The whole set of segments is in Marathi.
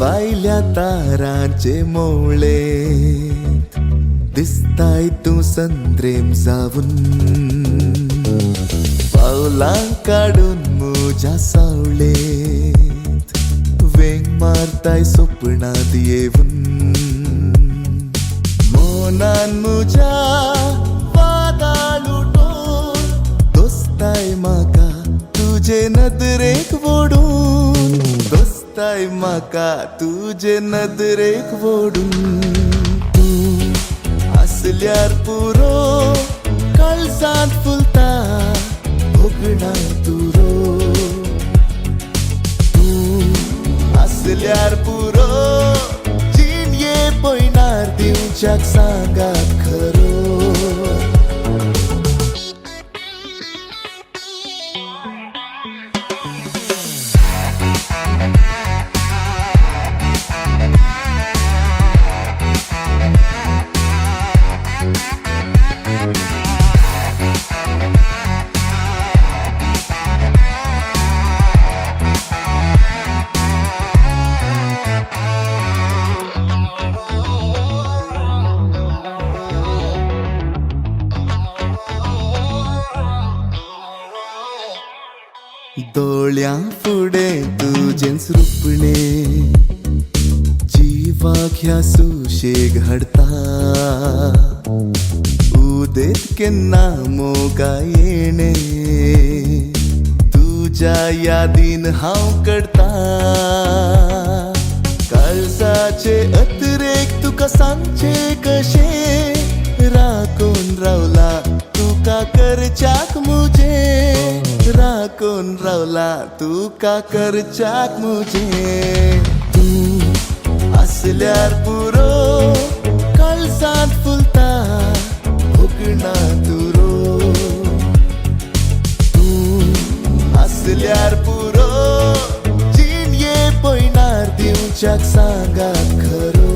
वायल्या तारांचे मोळे दिसताय तू संद्रेम जाऊन पावलां काढून मुझ्या सावळेत वेंग मारताय स्वप्नात येऊन मोनान मुझ्या वादाळ उठून दोस्ताय म्हाका तुझे नदरेक ओडून दोस्ताय म्हाका तुझे नदरेक ओडून तू असल्यार पुरो काळजांत फुलता भोगणा तुरो तू असल्यार पुरो जिणये पयणार दिवच्याक सांगात खरो दोळ्यां फुडें तुजेंच रुपणे जिवाक ह्या सुशेग हाडता उदेत केन्ना मोगा येणे तुज्या यादीन हांव कडता काळजाचे अतरेक तुका सांगचे कशे राखून रावला तुका करच्याक मुझे राखून रावला तुका करच्याक मुझे तू असल्यार पुरो काळजांत फुलता भोगणा तुरो तू असल्यार पुरो जिणये पयणार दिवच्याक सांगात खरो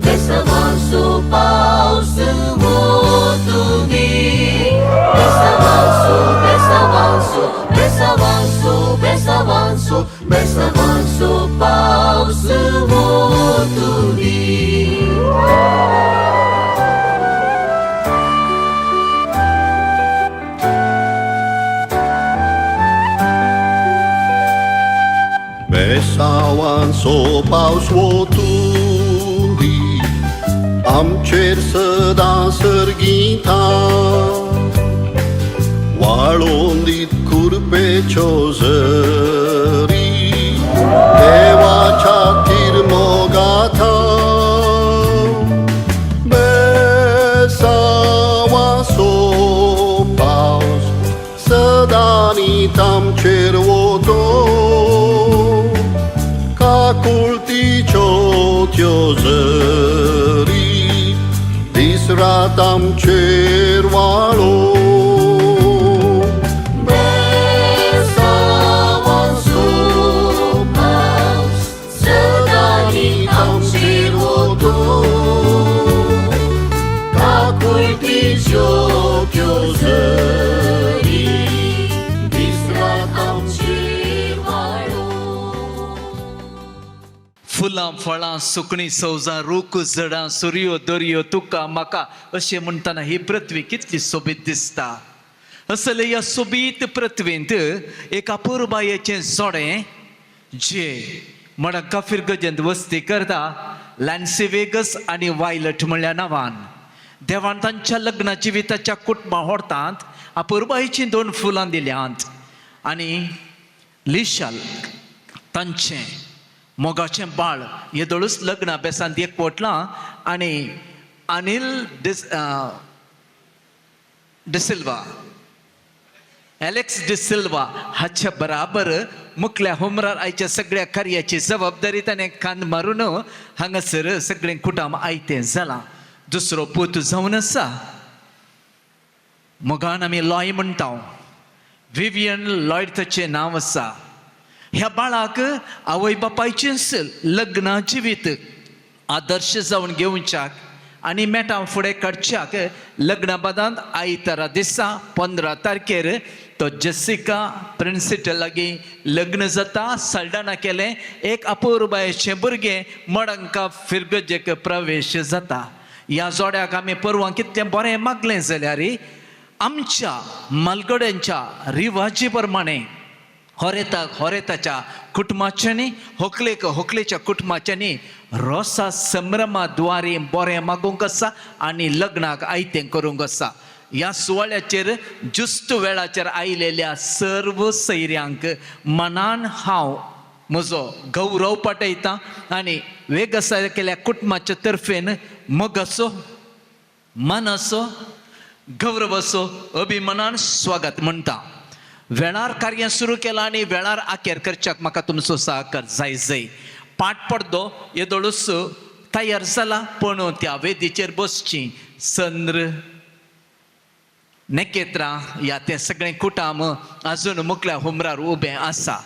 Besavanso, pausu mutuni. Besavanso, pausu mutuni. Besavanso, paus mutuni. Am cer să dansărghita Walondit curpe ciozării Evacia tirmogata Besavanso, paus să danitam cervoto Ca culticio tiozării Disratam cervalo Besavanso, paus să danitam cervoto Ca culticio chiozării Disratam cervalo. फुलां फळां सुकणी सौजा रूख झाडां सुर्यो दर्यो तुका म्हाका अशें म्हणटाना ही पृथ्वी कितली सोबीत दिसता. असले ह्या सोबीत पृथ्वींत एका पुरबायेचें जोडें जे मडक्का फिरगजेंत वस्ती करता लॅन्सी वेगस आनी वायलट म्हणल्या नांवान देवान तांच्या लग्ना जिविताच्या कुटुंबा व्हरतात अपुरबायेचीं 2 फुलां दिल्यांत आनी लिशाल तांचें मोगाचें बाळ येदोळूच लग्न अभ्यासांत एकवटलां आनी अनिल डिसिल्वा एलेक्स डिसिल्वा हाच्या बराबर मुखल्या होमरार आयच्या सगळ्या कार्याची जबाबदारी ताणें कान मारून हांगासर सगळें कुटुंब आयतें जालां. दुसरो पूत जावन आसा मोगान आमी लॉय म्हणटा विवियन लॉयड ताचें नांव आसा. ह्या बाळाक आवय बापायचेंच लग्ना जिवीत आदर्श जावन घेवच्याक आनी मेटां फुडें काडच्याक लग्ना बादांत आयतारा दिसा 15 तारखेर तो जेसिका प्रिन्सिट लागीं लग्न जाता. सल्डाना केलें एक अपुरबायेचें भुरगें मडंका फिरगजेक प्रवेश जाता. ह्या जोड्याक आमी परवां कितलें बरें मागलें जाल्यार आमच्या मालगड्यांच्या रिवाजी प्रमाणें होरेताच्या कुटुंबाच्यांनी होकलेच्या कुटुंबाच्यांनी रोसा संभ्रमा द्वारे बरें मागूंक आसा आनी लग्नाक आयतें करूंक आसा. ह्या सुवाळ्याचेर जुस्त वेळाचेर आयिल्ल्या सर्व सैऱ्यांक मनान हांव म्हजो गौरव पाटयतां आनी वेगसा केल्या कुटुंबाच्या तर्फेन मोगाचो मनाचो गौरव असो अभिमानान स्वागत म्हणटा. वेळार कार्य सुरू केलां आनी वेळार आखेर करच्याक म्हाका तुमचो सहकार जाय. पाट पडदो येदोळूच तयार जाला पूण त्या वेदीचेर बसची चंद्र नकेत्रां ह्या तें सगळें कुटुंब अजून मुखल्या हुमरार उबें आसा.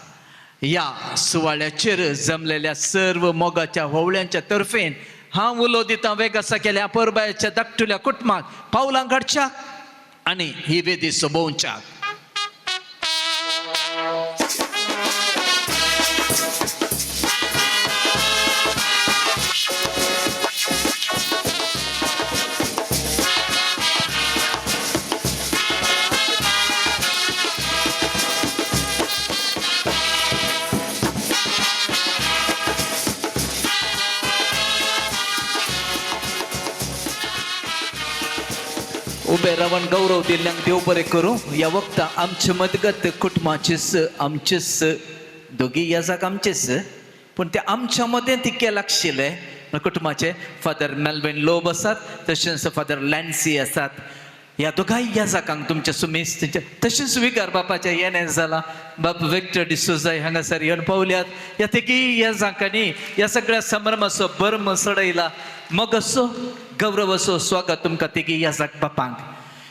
ह्या सुवाळ्याचेर जमलेल्या सर्व मोगाच्या होवळ्यांच्या तर्फेन हांव उलो दितां वेगसा केल्या परबायच्या धाकटुल्या कुटुंबाक पावलां काडच्याक आनी ही वेदी सोबोवच्याक. उबे रावन गौरव दिल्ल्यांक देव बरें करूं. ह्या वक्ता आमचे मदगत कुटुंबाचेच आमचेच दोगी याजाक आमचेच पूण ते आमच्या मदें तिके लागशिल्ले कुटुंबाचे फादर मेल्विन लोब आसात तशेंच फादर लॅन्सी आसात. या दोघाही या जाकांक तुमच्या सुमेस तशेंच विकार बापाच्या येण्यान जाला. बाप विक्टर डिसोजा हांगासर येवन पावल्यात. या तेगी या जाकांनी या सगळ्या संभ्रमाचो बर्म सडयला. मग असो गौरव असो स्वागत तुमकां तेगी या जाक बापांक.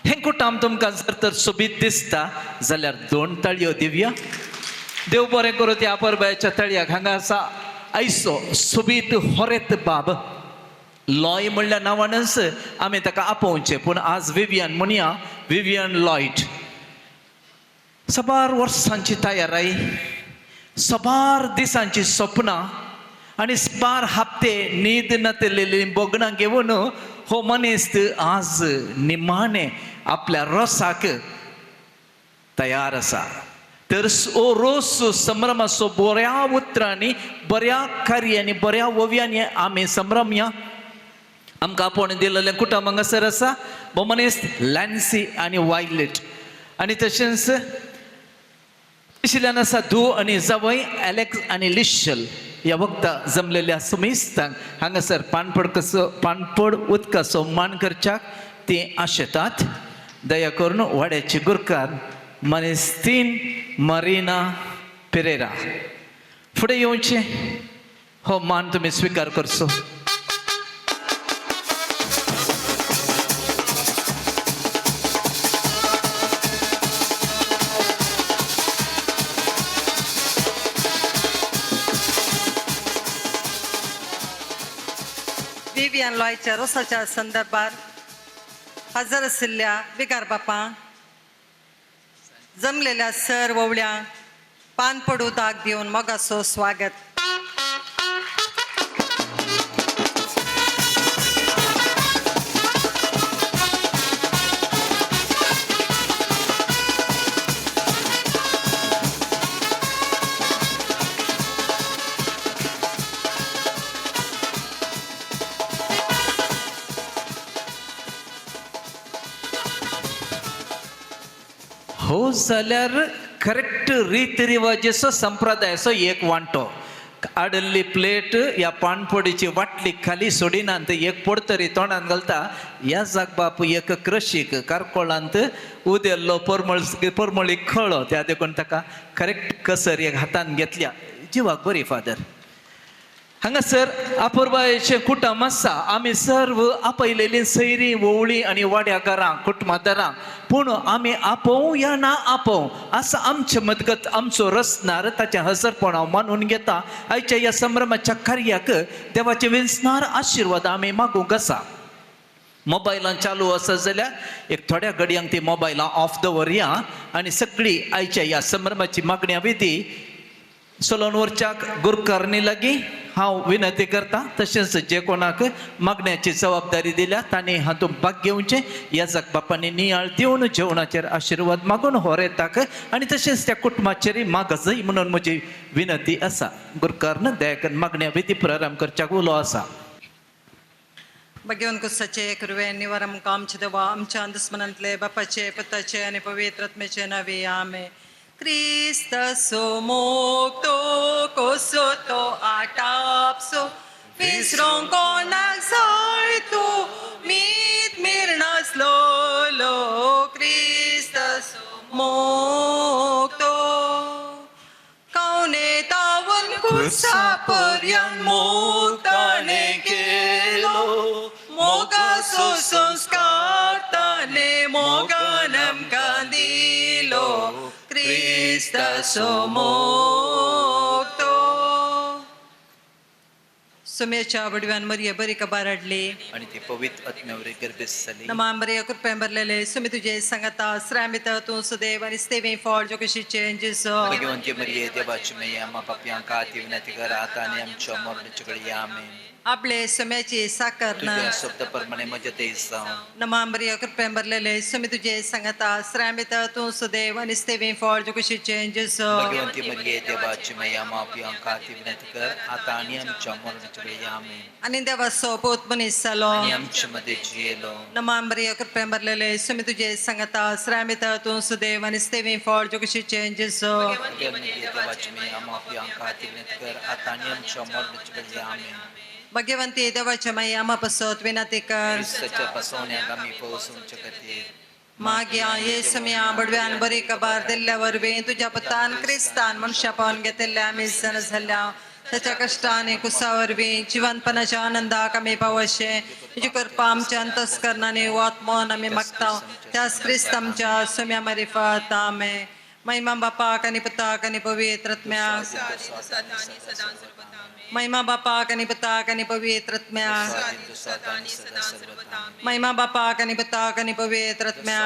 हें कुटाम तुमकां जर तर सोबीत दिसता जाल्यार 2 ताळयो दिवया. देव बरें करूं त्या परबायाच्या तळयाक हांगा आसा आयचो सोबीत होरेत बाब. लॉय म्हणल्या नांवानच आमी ताका आपोवचें, पूण आज विवियन म्हणया, विवियन लॉयड. सबार वर्सांची तयाराई, सबार दिसांची स्वप्नां आनी सबार हप्ते न्हीद नातलेली बोगणां घेवन हो मनीस आज निमाणे आपल्या रोसाक तयार आसा. तर रोस संभ्रमाचो बऱ्या उतरांनी बऱ्या कार्यांनी बऱ्या ओव्यांनी आमी संभ्रमया. आमकां आपोवन दिलेलें कुटुंब हांगासर आसा. हो मनीस लॅन्सी आनी वायलेट आनी तशेंच इशिल्यान आसा धू आनी जावय एलेक्स आनी लिशल. ह्या वक्ता जमलेल्या सुमेस्तांक हांगासर पानपड उदकाचो मान करच्याक ती आशेतात. दया करून वाड्याची गुरकार मनीस 3 मरीना पेरेरा फुडें येवचें. हो मान तुमी स्विकार करचो. विवियन लॉयच्या रोसाच्या संदर्भात हजर आशिल्ल्या विकार बापांक जमलेल्या सर ववळ्यांक पान पडू दाग दिवन मोगाचो स्वागत. हो जाल्यार करेक्ट रीती रिवाजेचो संप्रदायाचो एक वांटो. आडल्ली प्लेट ह्या पानपोडीची वाटली खाली सोडिनात एक पडतरी तोंडान घालता. ह्या जाग बाप एक क्रशीक कारकोळांत उदेल्लो परमळी खळो त्या देखून ताका करेक्ट कसर एक हातान घेतल्या. जिवाक बरी फादर. हांगासर अपुर्बायेचे कुटुंब आसा. आमी सर्व आपयलेली सैरी वोवळी आनी वाड्याकारां कुटुंबादारां, पूण आमी आपोव या ना आपोव असं आमचे मदगत आमचो रसनार ताच्या हजरपण हांव मानून घेता. आयच्या ह्या संभ्रमाच्या कार्याक देवाचे विंसनार आशिर्वाद आमी मागूंक आसा. मोबायलां चालू आसा जाल्यार एक थोड्या घडयांक ती मोबायलां ऑफ दवरया आनी सगळी आयच्या ह्या संभ्रमाची मागण्या विधी सोलोनवरच्याक गुरकारणी लागीं हांव विनंती करता. तशेंच जे कोणाक मागण्याची जबाबदारी दिल्या तांणी हातूंत भाग घेवचें. ह्या जाक बापांनी नियाळ दिवन जेवणाचेर आशिर्वाद मागून होरेताक आनी तशेंच त्या कुटुंबाचेरय मागजय म्हणून म्हजी विनंती आसा. गुरकारन दयाकन मागण्या विधी प्रारंभ करच्याक उलो आसा. भगवान कुसाचे कृवे निवार आमकां आमचे देवा आमच्या दुस्मनांतले बापाचे पुताचे आनी पवित्र आत्म्याचे नावे आमेन. Cristo mokto kosoto atapso visron konak soito mit mirnas lolo Cristo mokto kaune tawon kusa paryan moktane kelo moga so sanskartane moganam kandilo Cristo mokto. सुमेच्या वडव्यान मरिया बरी कबार हाडली आणि ती पवित्र आत्म्यावरी गर्भेस जाली. नमा मरिया कृपेन भरलेले सुमी तुझे सांगता श्रामित तू सुदैव आणि स्तेवे फळ जो कशी चेंजेस भगवंती मरिये देवाची मैया आम्हा पापयांक आती विनंती कर आता आणि आमच्या मरणाच्या वेळी आमेन. आपले सुम्याची साकर तुझ्या शब्द प्रमाणे मजेत जाऊ. नमा मरिया कृपेन भरलेले सुमी तुझे सांगता श्रामित तू सुदैव आणि स्तेवे फळ जो कशी चेंजेस भगवंती मरिये देवाची मैया आम्हा पापयांक आती विनंती कर आता आणि आमच्या मरणाच्या वेळी आमेन. आणि देवा सोबत मनीस जालो आणि आमच्या मध्ये जियेलो. नमा मरिया कृपेन भरलेले सुमी तुझे सांगता श्रामित तू सुदैव आणि स्तेवे फळ जो कशी चेंजेस देवाची मैया आम्हा पापयांक आती विनंती कर आता आणि आमच्या मरणाच्या वेळी आमेन. भगवंती देवाच्या माई आम्हा पसत विनंती कर. ख्रिस्ताच्या फसवण्याक आम्ही पोहोचूंचे खातीर माग्या येसम्या बडव्यान बरी कबार दिल्ल्या वरवी तुझ्या पतान क्रिस्तान मनुष्या पावन घेतिल्ल्या आम्ही सण झाल्या त्याच्या कष्टाने कुसावरवी जीवनपणाच्या आनंदा कमी पावशे तुझी कृपा आमच्या अंतस्करणाने वात्मन आम्ही मागता त्याच ख्रिस्त आमच्या सोम्या मारिफत आमे महिमा बापा कनी पुता कनी पवित्रत्म्या महिमा बापा कनी पुता कनी पवित्रत्म्या महिमा बापा कनी पुता कनी पवित्रत्म्या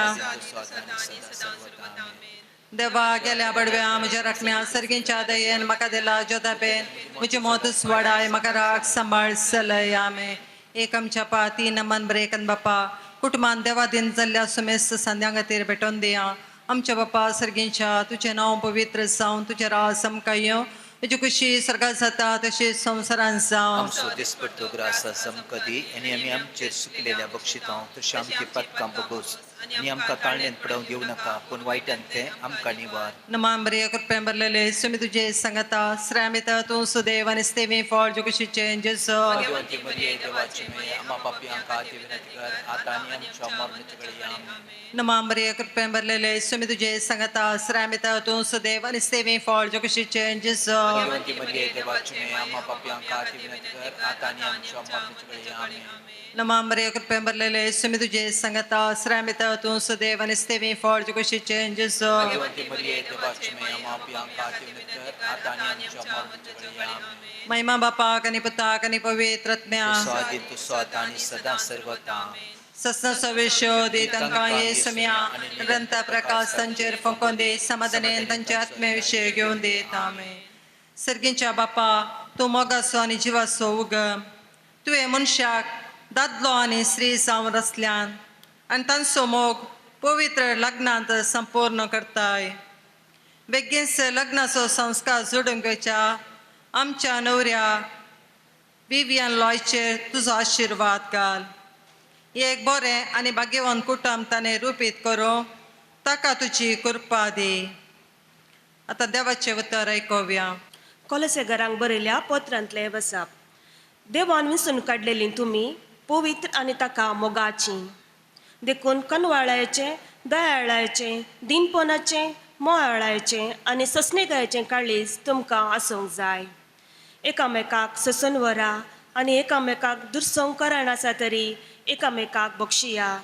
देवा गेल्या बडव्या म्हज्या रकम्या सर्गींच्या दयेन म्हाका दिला जोदाबेन म्हजी मोतूच वाडाय म्हाका राग सांबाळ सलय आमे एक आमच्या पाती नमन ब्रेकन बापा कुटुंबान देवा दिन जाल्ल्या सुमेस्त संध्या खातीर भेटोवन दिया आमच्या बापा सर्गींच्या तुझें नांव पवित्र जावन तुजें रास आमकां येवं तुजी खुशी सर्गात जाता तशीच संवसारांत जावं आमचो दिसपट्टो ग्रास समकदी आनी आमी आमचेर सुकलेल्या बक्षितां तशें आमची पदकां बगोस आनी आमकां ताळणेन पडोवंक दिवं नाका पूण वायटान ते आमकां निवार नमांबरे कृपें बरलेले सुमी तुजे सांगता श्रामित तूं सुदैव आनी स्तेवी फळ जोकुशीचे जेसो भगवंती मरिये देवाची माय आम्हा पापयांक आती विनंती कर आतां आनी आमच्या मरणाचे वेळी आमेन नमांबरे कृपें बरलेले सुमी तुजे सांगता श्रामित तूं सुदैव आनी स्तेवी फळ जोकुशीचे जेसो भगवंती मरिये देवाची माय आम्हा पापयांक आती विनंती कर आतां आनी आमच्या मरणाचे वेळी आमेन नमांबरे कृपें बरलेले सुमी तुजे सांगता श्रामित तूं सुदैव आनी स्तेवी फळ जोकुशीचे जेसो भगवंती मरिये देवाची माय आम्हा पापयांक आती विनंती कर आतां आनी आमच्या मरणाचे वेळी आमेन महिमा बापा कनी पुता कनी पवित्रत्म्या स्वादी तू स्वाता आनी सदा सर्वता सस्न सवेशोदी तांकां येसम्या ग्रंथ प्रकाश तांचेर फुंकोवन दे समाधानेन तांचे आत्म्याविशय घेवन देत आमेन सर्गींच्या बापा तूं मोगासो आनी जिवासो उगम तुवें मनशाक दादलो आनी स्त्री जावन रचल्यान आनी तांचो मोग पवित्र लग्नांत संपूर्ण करताय बेगीनच लग्नाचो संस्कार जोडूंक घेवच्या आमच्या नवऱ्या विवियन लॉयचेर तुजो आशिर्वाद घाल एक बरें आनी भाग्यवान कुटुंब ताणें रुपीत करूं ताका तुजी कृपा दी आतां देवाचें उतर आयकोव्या कोलोसे घरांक बरयल्या पत्रांतले वसाप देवान विसरून काडलेली तुमी पवित्र आनी ताका मोगाची देखून कनवाळायेचें दयाळायेचें दिनपणाचें मोहाळायेचें आनी सस्नेगायेचें काळीज तुमकां आसूंक जाय एकामेकाक ससून व्हरा आनी एकामेकाक दुर्संग करण आसा तरी एकामेकाक बक्षिया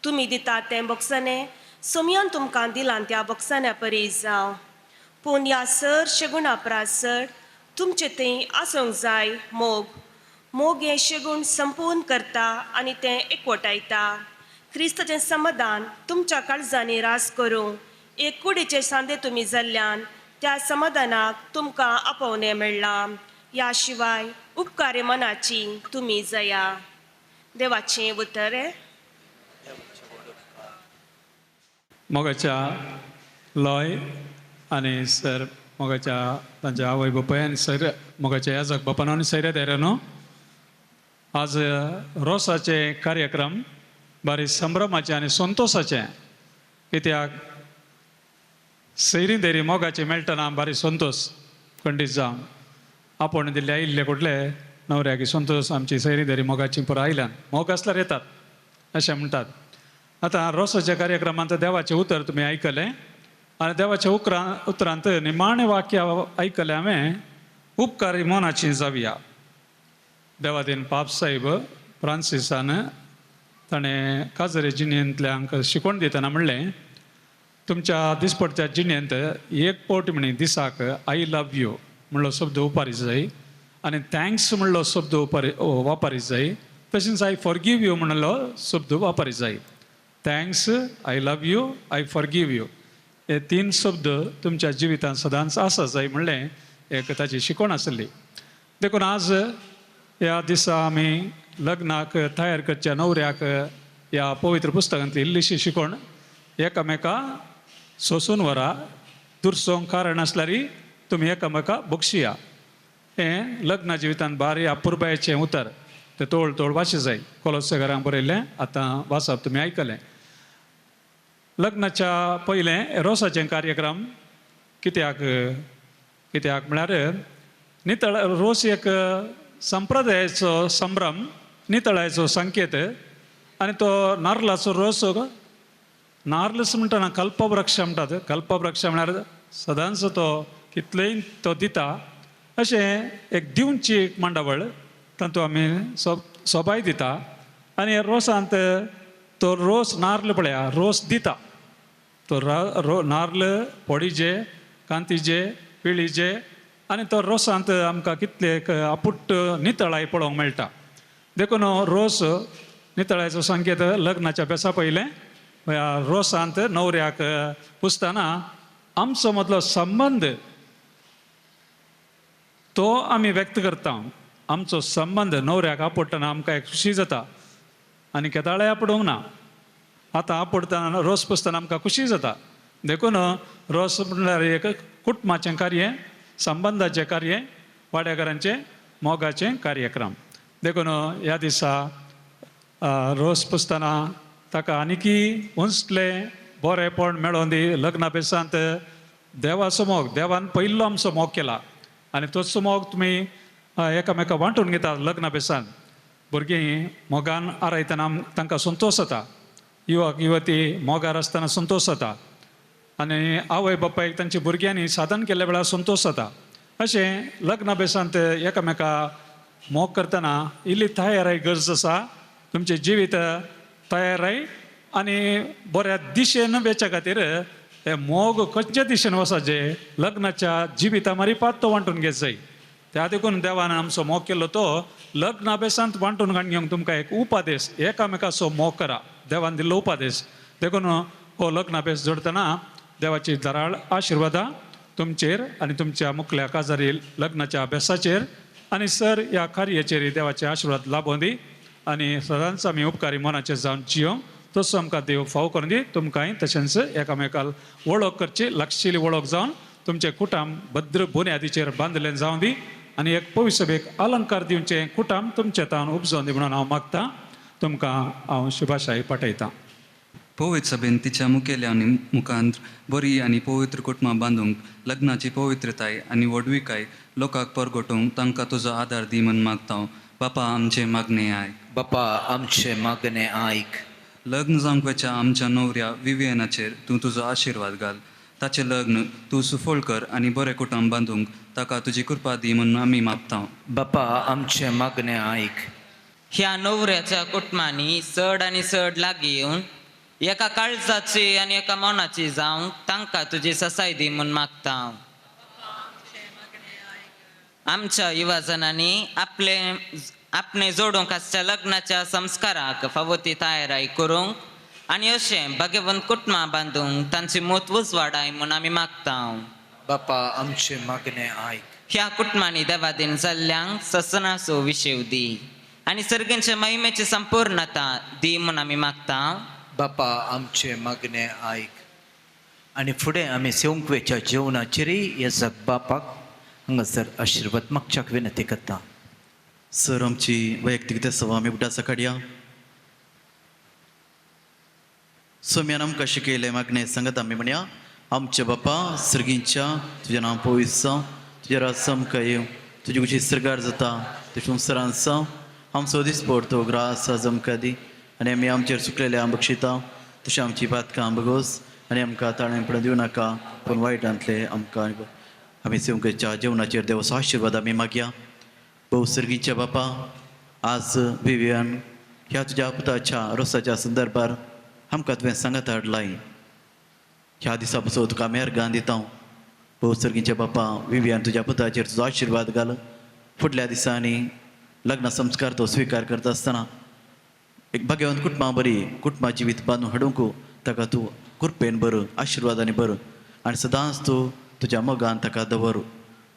तुमी दिता तें बक्षणे सोमयान तुमकां दिलां त्या बक्षण्या परी जावं पूण ह्या चडशे गुणा प्रासर तुमचे थंय आसूंक जाय मोग हें शेगूण संपूर्ण करता आनी तें एकवटायता क्रिस्ताचें समाधान तुमच्या काळजांनी रास करूं एक कुडीचे सांदे तुमी जाल्ल्यान त्या समाधानाक तुमकां आपोवणें मेळ्ळां ह्या शिवाय उपकारे मनाची तुमी जया देवाचें उतर मोगाच्या लॉय आनी सर मोगाच्या तांच्या आवय बापाय आनी सर मोगाच्या याजक बापानो आनी सैऱ्या देरानो आज रोसाचे कार्यक्रम बारी संभ्रमाचे आनी संतोशाचे कित्याक सैरी देरी मोगाचे मेळटना बारी संतोश खंडीत जावन आपूण दिल्ले आयिल्ले कुठले नवऱ्याक संतोश आमची सैरी देरी मोगाची पुरो आयल्यान मोग आसल्यार येतात अशें म्हणटात आतां रोसाच्या कार्यक्रमांत देवाचें उतर तुमी आयकलें आनी देवाच्या उतरांत निमाणें वाक्य आयकलें हांवें उपकारी मोनाची जावया देवादीन पाप साहेब फ्रांसिसान ताणें काजरे जिणेंतल्यांक शिकवण दितना म्हणलें तुमच्या दिसपडच्या जिणेंत एक पोट म्हणी दिसाक आय लव यू म्हणलो शब्द उपारीत जाय आनी थँक्स म्हणलो शब्द वापरीत जाय तशेंच आय फॉरगिव यू म्हणलो शब्द वापरीत जाय thanks I love you I forgive you हे 3 शब्द तुमच्या जिवितांत सदांच आसा जाय म्हणलें एक ताची शिकवण आसली देखून आज ह्या दिसा आमी लग्नाक तयार करच्या नवऱ्याक ह्या पवित्र पुस्तकांतली इल्लीशी शिकवण एकामेका सोसून व्हरा दुर्सोंग कारण आसल्यार तुमी एकामेका बक्षिया हें लग्ना जिवितांत बारी अपुरबायेचें उतर तें तोळ वाची जाय कोलोसे घरांक बरयलें आतां वाचप तुमी आयकलें लग्नाच्या पयलें रोसाचें कार्यक्रम कित्याक म्हळ्यार नितळ रोस एक संप्रदायाचो संभ्रम नितळायचो संकेत आनी तो नारळाचो रोस नार्लस म्हणटाना कल्पवृक्ष म्हणटात. कल्पवृक्ष म्हळ्यार सदांच तो कितलेय तो दिता अशें एक दिवची एक मंडवळ तातूंत आमी सोबाय दिता. आनी रोसांत तो रोस नार्ल पळया रोस दिता. तो नार्ल पोडीचे कांतीचे पिळीचे आनी तो रोसांत आमकां कितले आपुट्ट नितळाय पळोवंक मेळटा. देखून रोस नितळायचो संकेत लग्नाच्या बेसा पयलें रोसांत न्हवऱ्याक पुसतना आमचो मदलो संबंद तो आमी व्यक्त करता. आमचो संबंद न्हवऱ्याक आपडटना आमकां एक खुशी जाता. आनी केदाळे आपडूंक ना. आतां आपडटना रोस पुसतना आमकां खुशी जाता. देखून रोस म्हणल्यार एक कुटुंबाचें कार्य, संबंदाचें कार्य, वाड्याकारांचें मोगाचें कार्यक्रम. देखून ह्या दिसा रोस पुसतना ताका आनिकी उंचले बरेपण मेळोवन दी. लग्ना बेसांत देवाचो मोग, देवान पयलो आमचो मोग केला आनी तोच मोग तुमी एकामेका वांटून घेतात. लग्ना बेसांत भुरगीं मोगान आरयतना तांकां संतोश जाता. युवक युवती मोगार आसतना संतोश जाता. आनी आवय बापायक तांच्या भुरग्यांनी साधन केल्ल्या वेळार संतोश जाता. अशें लग्ना बेसांत एकामेका मोग करतना इल्ली तयाराय गरज आसा. तुमचें जिवीत तयाराय आनी बऱ्या दिशेन वेच्या खातीर हे मोग खंयच्या दिशेन वचाचें लग्नाच्या जिविता मारिपात तो वांटून घेत जाय. त्या देखून देवान आमचो मोग केल्लो तो लग्ना बेसांत वांटून घेवंक तुमकां एक उपादेश एकामेकाचो मोग करा. देवान दिल्लो उपादेश. देखून हो लग्ना बेस जोडतना देवाची धराळ आशिर्वादां तुमचेर आनी तुमच्या मुखल्या काजारी लग्नाच्या अभ्यासाचेर आनी सर ह्या कार्याचेर देवाचे आशिर्वाद लाभोवन दी. आनी सदांच आमी उपकारी मनाचे जावन जियो तसो आमकां देव फाव करून दी. तुमकांय तशेंच एकामेकाल वळख करची, लागशिल्ली वळख जावन तुमचें कुटुंब भद्र बुन्यादीचेर बांदलें जावन दी. आनी एक पवित्र सभेक अलंकार दिवचें कुटुंब तुमचें तावन उपजोवन दी म्हणून हांव मागतां. तुमकां हांव शुभाशाय पाठयतां. पवित्र सभेन तिच्या मुखेल्यांनी मुखांत बरी आनी पवित्र कुटुंबां बांदूंक लग्नाची पवित्रताय आनी वडविकाय लोकांक परगटोवंक तांकां तुजो आदार दी म्हूण मागता. बापा आमचें मागणें आयक. बापा आमचें मागणें आयक. लग्न जावंक वेच्या आमच्या न्हवऱ्या विवियनाचेर तूं तुजो आशिर्वाद घाल. ताचें लग्न तूं सुफळ कर आनी बरें कुटुंब बांदूंक ताका तुजी कृपा दी म्हूण आमी मागता. बापा आमचें मागणें आयक. ह्या न्हवऱ्याच्या कुटुंबांनी चड आनी चड लागीं येवन एका काळजाची आनी एका मनाची जावंक तांकां तुजी ससाय दी म्हूण मागता. आमच्या युवाजनांनी आपणे जोडूंक आसच्या लग्नाच्या संस्काराक फावो ती तयाराय करूंक आनी अशें भाग्यवंत कुटुंबां बांदूंक तांची मूत उजवाडाय म्हूण आमी मागता. बापा आमचें मागणें आयक. ह्या कुटुंबांनी देवादीन जाल्ल्यांक ससनाचो विशेव दी आनी सर्गेंच्या महिमेची संपूर्णता दी म्हूण आमी मागता. बापा आमचें मागणें आयक. आनी फुडें आमी सेवंकवेच्या जेवणाचेरय येसक बापाक हांगासर आशिर्वाद मागच्याक विनंती करता. सर आमची वैयक्तीक सभा आमी उठासा काडया. सोम्यान आमकां शिकयलें मागणें सांगत आमी म्हणया. आमचे बापा सर्गींच्या तुजें नांव पवित्र जावं, तुजें राज आमकां येवं, तुजी कुशी सरकार जाता तशें सरान जावं. आमचो दीस पडतो ग्रास आज आमकां दी आनी आमी आमचेर चुकलेले हांव बक्षिता तशें आमची पातकां बगोस आनी आमकां ताणें पडून दिवं नाका पूण वायटांतले आमकां आमी सेवंकेच्या जेवणाचेर देवाचो आशिर्वाद आमी मागया. भोव सर्गीच्या बापा आज विवियन ह्या तुज्या पुताच्या रोसाच्या संदर्भार आमकां तुवें सांगत हाडलाय. ह्या दिसा पसून तुका मेहरगान दिता. भोव सर्गीच्या बापा विवियन तुज्या पुताचेर तुजो आशिर्वाद घाल. फुडल्या दिसांनी लग्न संस्कार तो स्विकार करता आसतना एक भाग्यवंत कुटुंबां बरी कुटुंबा जिवीत बांदून हाडूंक ताका तूं कृपेन बर आशिर्वादांनी बर आनी सदांच तूं तुज्या मोगान ताका दवर.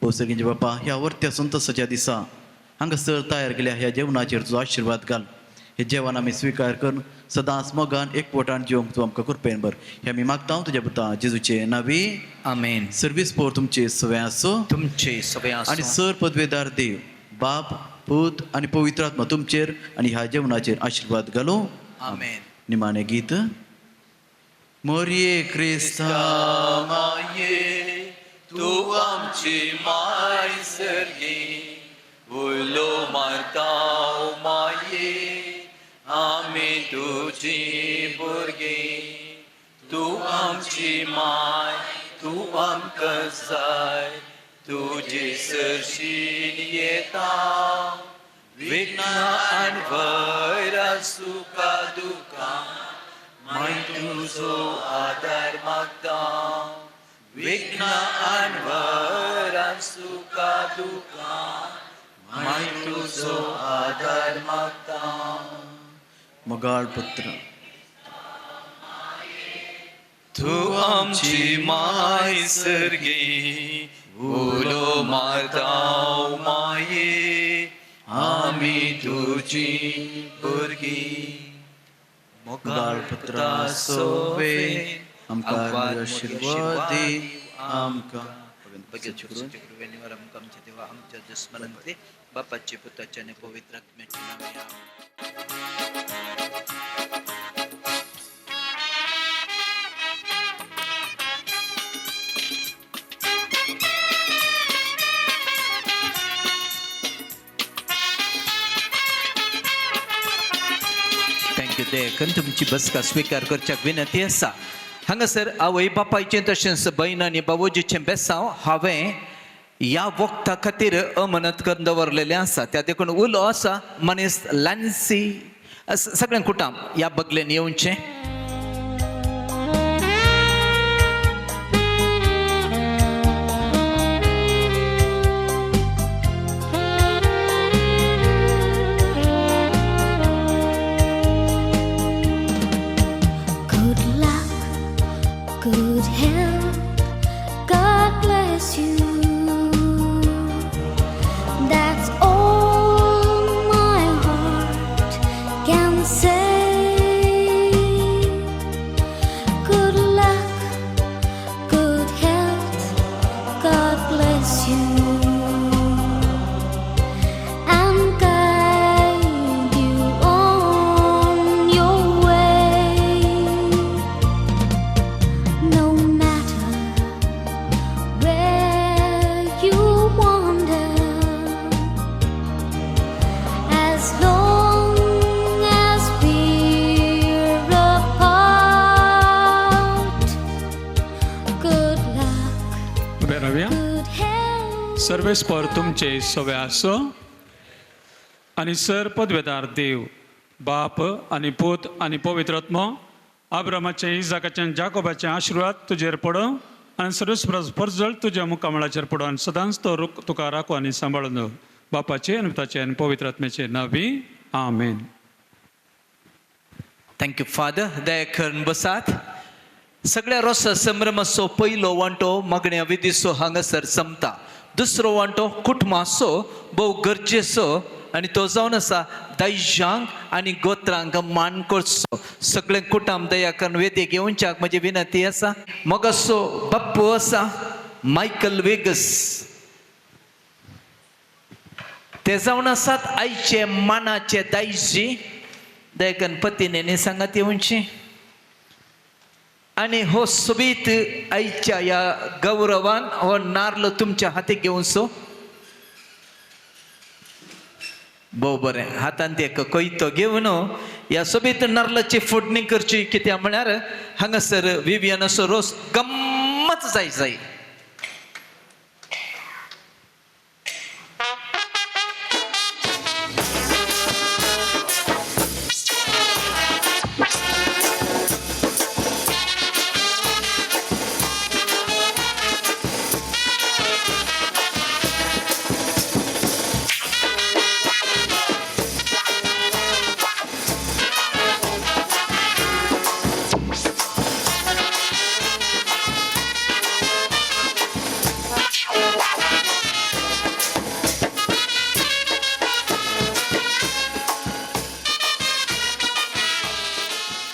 भोव सर्गीच्या बापा ह्या वर्त्या संतोशाच्या दिसा हांगासर तयार केल्या ह्या जेवणाचेर तुजो आशिर्वाद घाल. हे जेवण आमी स्विकार करून सदांच मोगान एकवटान जेवंक तूं आमकां कृपेन बर हें आमी मागता तुज्या पुता जेजूचे नांवी. आमेन. सर्वीस पोर तुमचे सगळे आसो. तुमचे सगळे आनी सर पदवेदार देव बाप पूत आनी पवित्र आत्मा तुमचेर आनी ह्या जेवणाचेर आशिर्वाद घालो. आमेन. निमाणें गीत. मोरये क्रिस्ता माये तूं आमची माय सर्गी उलो मारता माये आमी तुजी भुरगीं आमची माय तूं आमकां जाय तुजे सरशीन येता विघ्नां आनी वैरां सुखां दुखां माय तुजो आदार मागता विघ्नां आनी वैरां सुखां दुखां माय तुजो आदार मागता. मोगाळ पुत्र तू आमची माय सर्गी उलो मारताव माये आमी तुजी भुरगीं. मोगाळ पुत्रा सोवे आमकां आशिर्वाद दी आमकां कृपेनिवर आमकां आमच्या देवा आमच्या दुस्मनांतले बापाचे पुताचे आनी पवित्र आत्म्याचे नावे आमेन. थँक्यू देखून तुमची बसका स्वीकार करच्याक विनंती आसा. हांगासर आवय बापायचें तशेंच भयण आनी बाबूजीचें बेसांव हांवें ह्या वखदा खातीर अमनत करून दवरलेलें आसा. त्या देखून उलो आसा मनीस लॅन्सी सगळ्यांक कुटाम ह्या बगलेन येवचें. Good luck, good health, God bless you. That's all my heart can say. Good luck, good health, God bless you. And guide you on your way. No matter where you wander, as long as we're apart. Good luck, उभे राहूया. good health. सर्वेस्पर तुमचे सवे आसो आनी सर पदवेदार देव बाप आनी पूत आनी पवित्र आत्मो अब्रामाचें इजाकाचें जाकोबाचें आशिर्वाद तुजेर पडो आनी सर्वेस्पर तुज्या मुखामळाचेर पडो आनी सदांच तो तुका राखो आनी सांबाळून दवर. बापाचे आनी पुताचे आनी पवित्र आत्म्याचे नांवी आमेन. Thank you father. दया करून बसात. सगळ्या रोसा संभ्रमाचो पयलो वांटो मागण्या विधीचो हांगासर संपता. दुसरो वांटो कुटुंबाचो भोव गरजेचो आनी तो जावन आसा दायजांक आनी गोत्रांक मान करचो. सगळे कुटुंब दया करून वेदेक येवच्याक म्हजी विनंती आसा. मोगाचो बाप्पू आसा मायकल वेगस ते जावन आसात आयचे मानाचे दायजी. दया करून पतीने सांगात येवची आणि हो सोबीत आईच्या या गौरवान हो नारळ तुमच्या हाती घेवचो. भोव बरें. हातांत एक कोयतो घेवन ह्या सोबीत नारळाची फोडणी करची. कित्याक म्हळ्यार हांगासर विवियन असो रोस गम्मत जाय.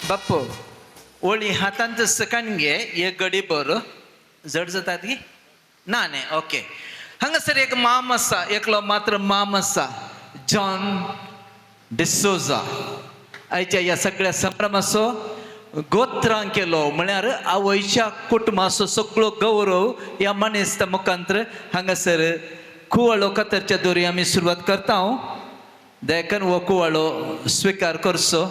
बाप्पो ओळी हातांत सकाण घे. एक गडी बरो जड जातात की ना न्ही. ओके. हांगासर एक माम आसा. एकलो मात्र माम आसा जॉन डिसोजा. आयच्या ह्या सगळ्या संभ्रमाचो गोत्रांक केलो म्हळ्यार आवयच्या कुटुंबाचो सगळो गौरव ह्या मनेस्त मुखांतर हांगासर कुवाळो कतरच्या दोरी आमी सुरवात करता. देखून हो कुवाळो स्वीकार करचो.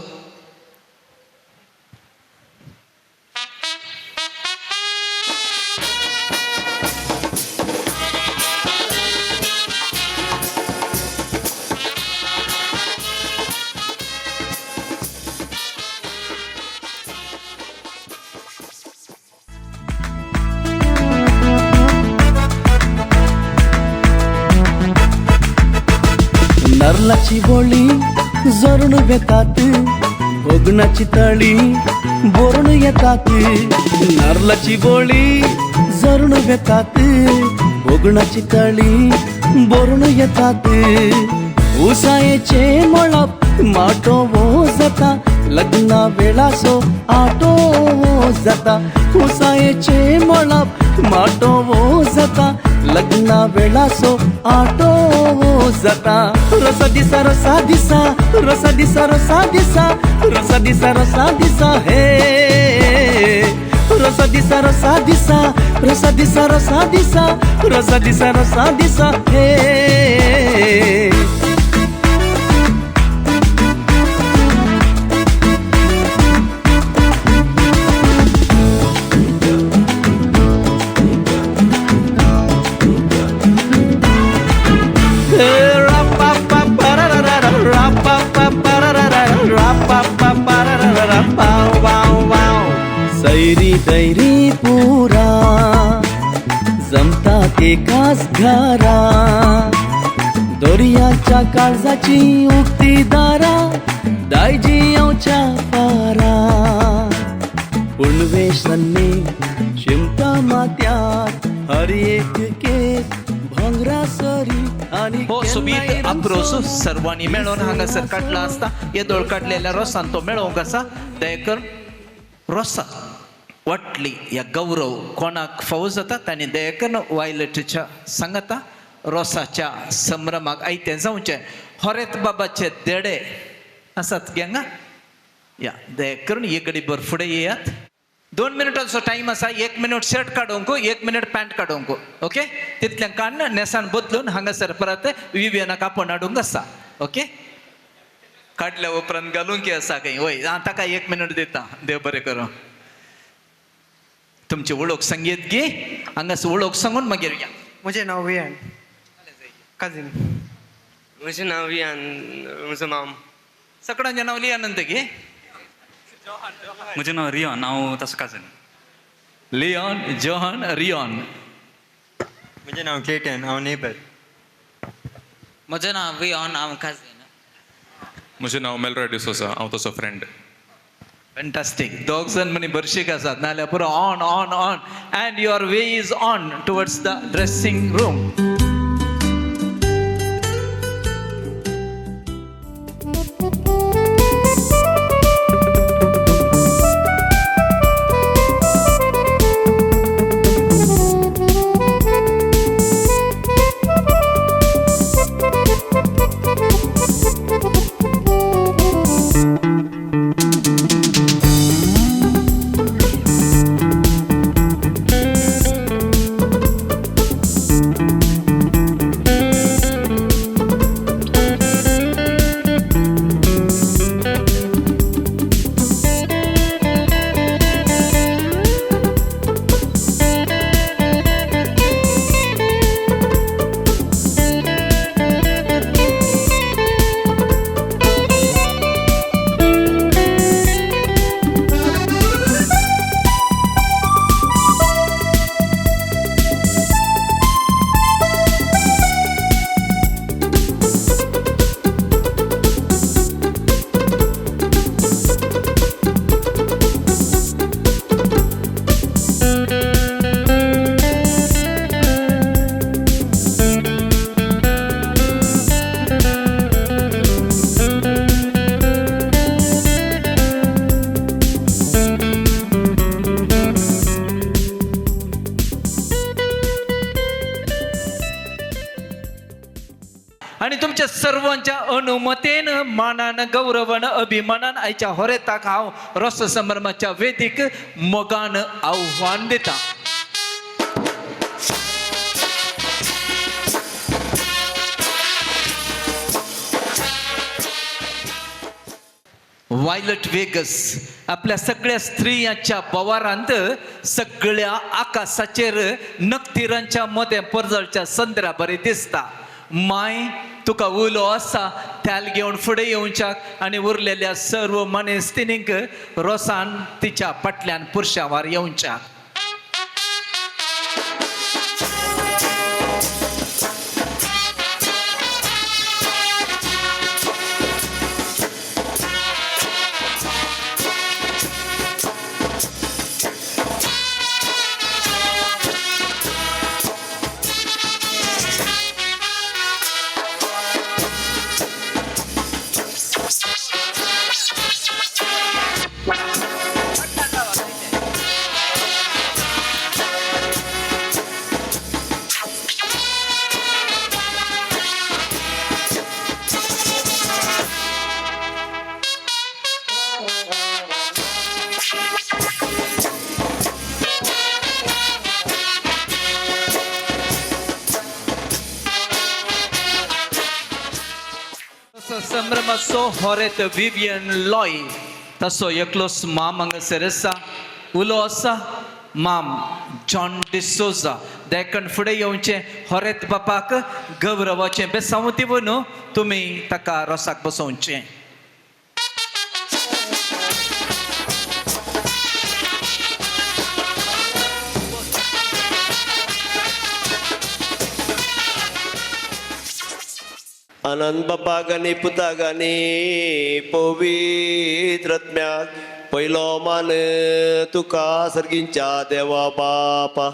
नारळाची बोळी जरून बेतात भोगणाची तळी बोरून येतात नारळाची बोळी जरून बेतात भोगणाची तळी बोरून येतात उसायेचे मळप माटो वो जाता लग्ना वेळासो आटो वो जाता उसायेचे मळप माटो वो जाता लग्ना वेळासो आटो वो जाता रसा दिसा रसा दिसा रसा दिसा रसा दिसा रसा दिसा रसा दिसा हे रसा दिसा रसा दिसा रसा दिसा रसा दिसा रसा दिसा रसा दिसा हे सैरी दैरी पुरा जमतात एकाच घरा दर्याच्या काळजाची उक्ती दारा दायजी येवच्या पारा पुणवे सन्ने शिमटा मात्यात हर एक केस भांगरा सरी आणि हो सुबीत अप्रोस सर्वांनी मेळून हांगासर काढला असता येदोळ काढलेल्या रोसान तो मेळो कसा दयकर रोसा वाटली या गौरव कोणाक फावो जाता तांणी दयकर वायलटच्या सांगता रोसाच्या संभ्रमाक आयते जावचे होरेत बाबाचे देडे आसात गेंगा या दयकरून येगडी बर फुडें येयात 2 मिनिटांचो टाइम आसा 1 मिनिट शर्ट काडूंक 1 मिनिट पॅन्ट काडूंक ओके तितल्यान काडून नेसान बदलून हांगासर परत विवियनाक आपण हाडूंक आसा ओके काडल्या उपरांत घालूंक आसा खंय वय ताका 1 मिनिट दिता देव बरें करूं तुमची वळख संगीत घे हांगासर वळख सांगून मागीर या म्हजें नांव वियान काजीन म्हजें नांव वियान म्हजो माम सगळ्यांचें नांव लियानंत घे म्हजें नांव रियान हांव ताचो काजन लिओन जोहन रियोन म्हजें नांव केटन हांव नेबर म्हजें नांव वियोन हांव काजीन म्हजें नांव मेलरा डिसोसा हांव तसो फ्रेंड फॅन्टास्टीक दोग जण म्हणी बरशीक आसात नाल्यार पुरो on on on and your way is on towards the dressing room आणि तुमच्या सर्वांच्या अनुमतेन मानान गौरवान अभिमानान आयच्या होरेताक हांव रस संभ्रमाच्या वेदीक मोगान आव्हान दिता वायलट वेगस आपल्या सगळ्या स्त्रियांच्या बवारांत सगळ्या आकाशाचेर नखतिरांच्या मदें परजळच्या संद्रा बरें दिसता माय तुका उलो आसा त्याल घेवन फुडें येवच्याक आनी उरलेल्या सर्व मनेस्तिनींक रोसान तिच्या फाटल्यान पुरशावार येवच्याक संभ्रमाचो होरेत विवियन लॉय तसो एकलोस माम हांगासर आसा उलो आसा माम जॉन डिसोजा देखण फुडें येवचें होरेत बापाक गौरवाचें बेसांव दिवन तुमी ताका रोसाक बसोवचें. आनंद बापाक आनी पुताक आनी पवित्रात्म्याक पयलो मान तुका सर्गींच्या देवा बापा.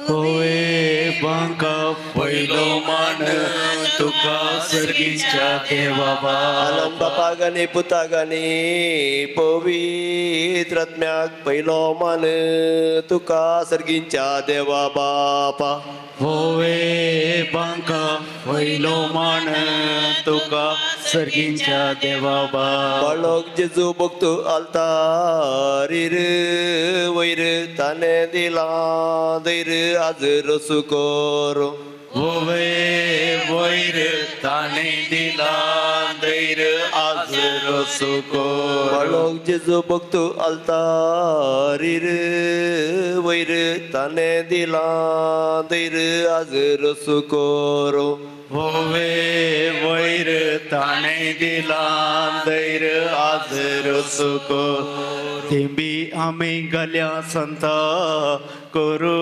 होय बांका पयलो मान तुका सर्गीच्या देवा बापा. आनंद बापाक आनी पुताक आनी पवित्रात्म्याक पयलो मान तुका सर्गींच्या देवा बापा. होय बांका पयलो मान तुका सर्गीच्या देवा बापा. बाळक जेजू भक्त आलतारीर वयर ताने दिला दैर आज रसू करो. होय वयर ताणे दिला दैर आज रसुको. बाळक जेजू भक्त आलतारीर वयर ताने दिला दैर आज रसू करो. होय वैर ताणे दिला दैर आज रसुको. थेंबी आमी गल्या संता करू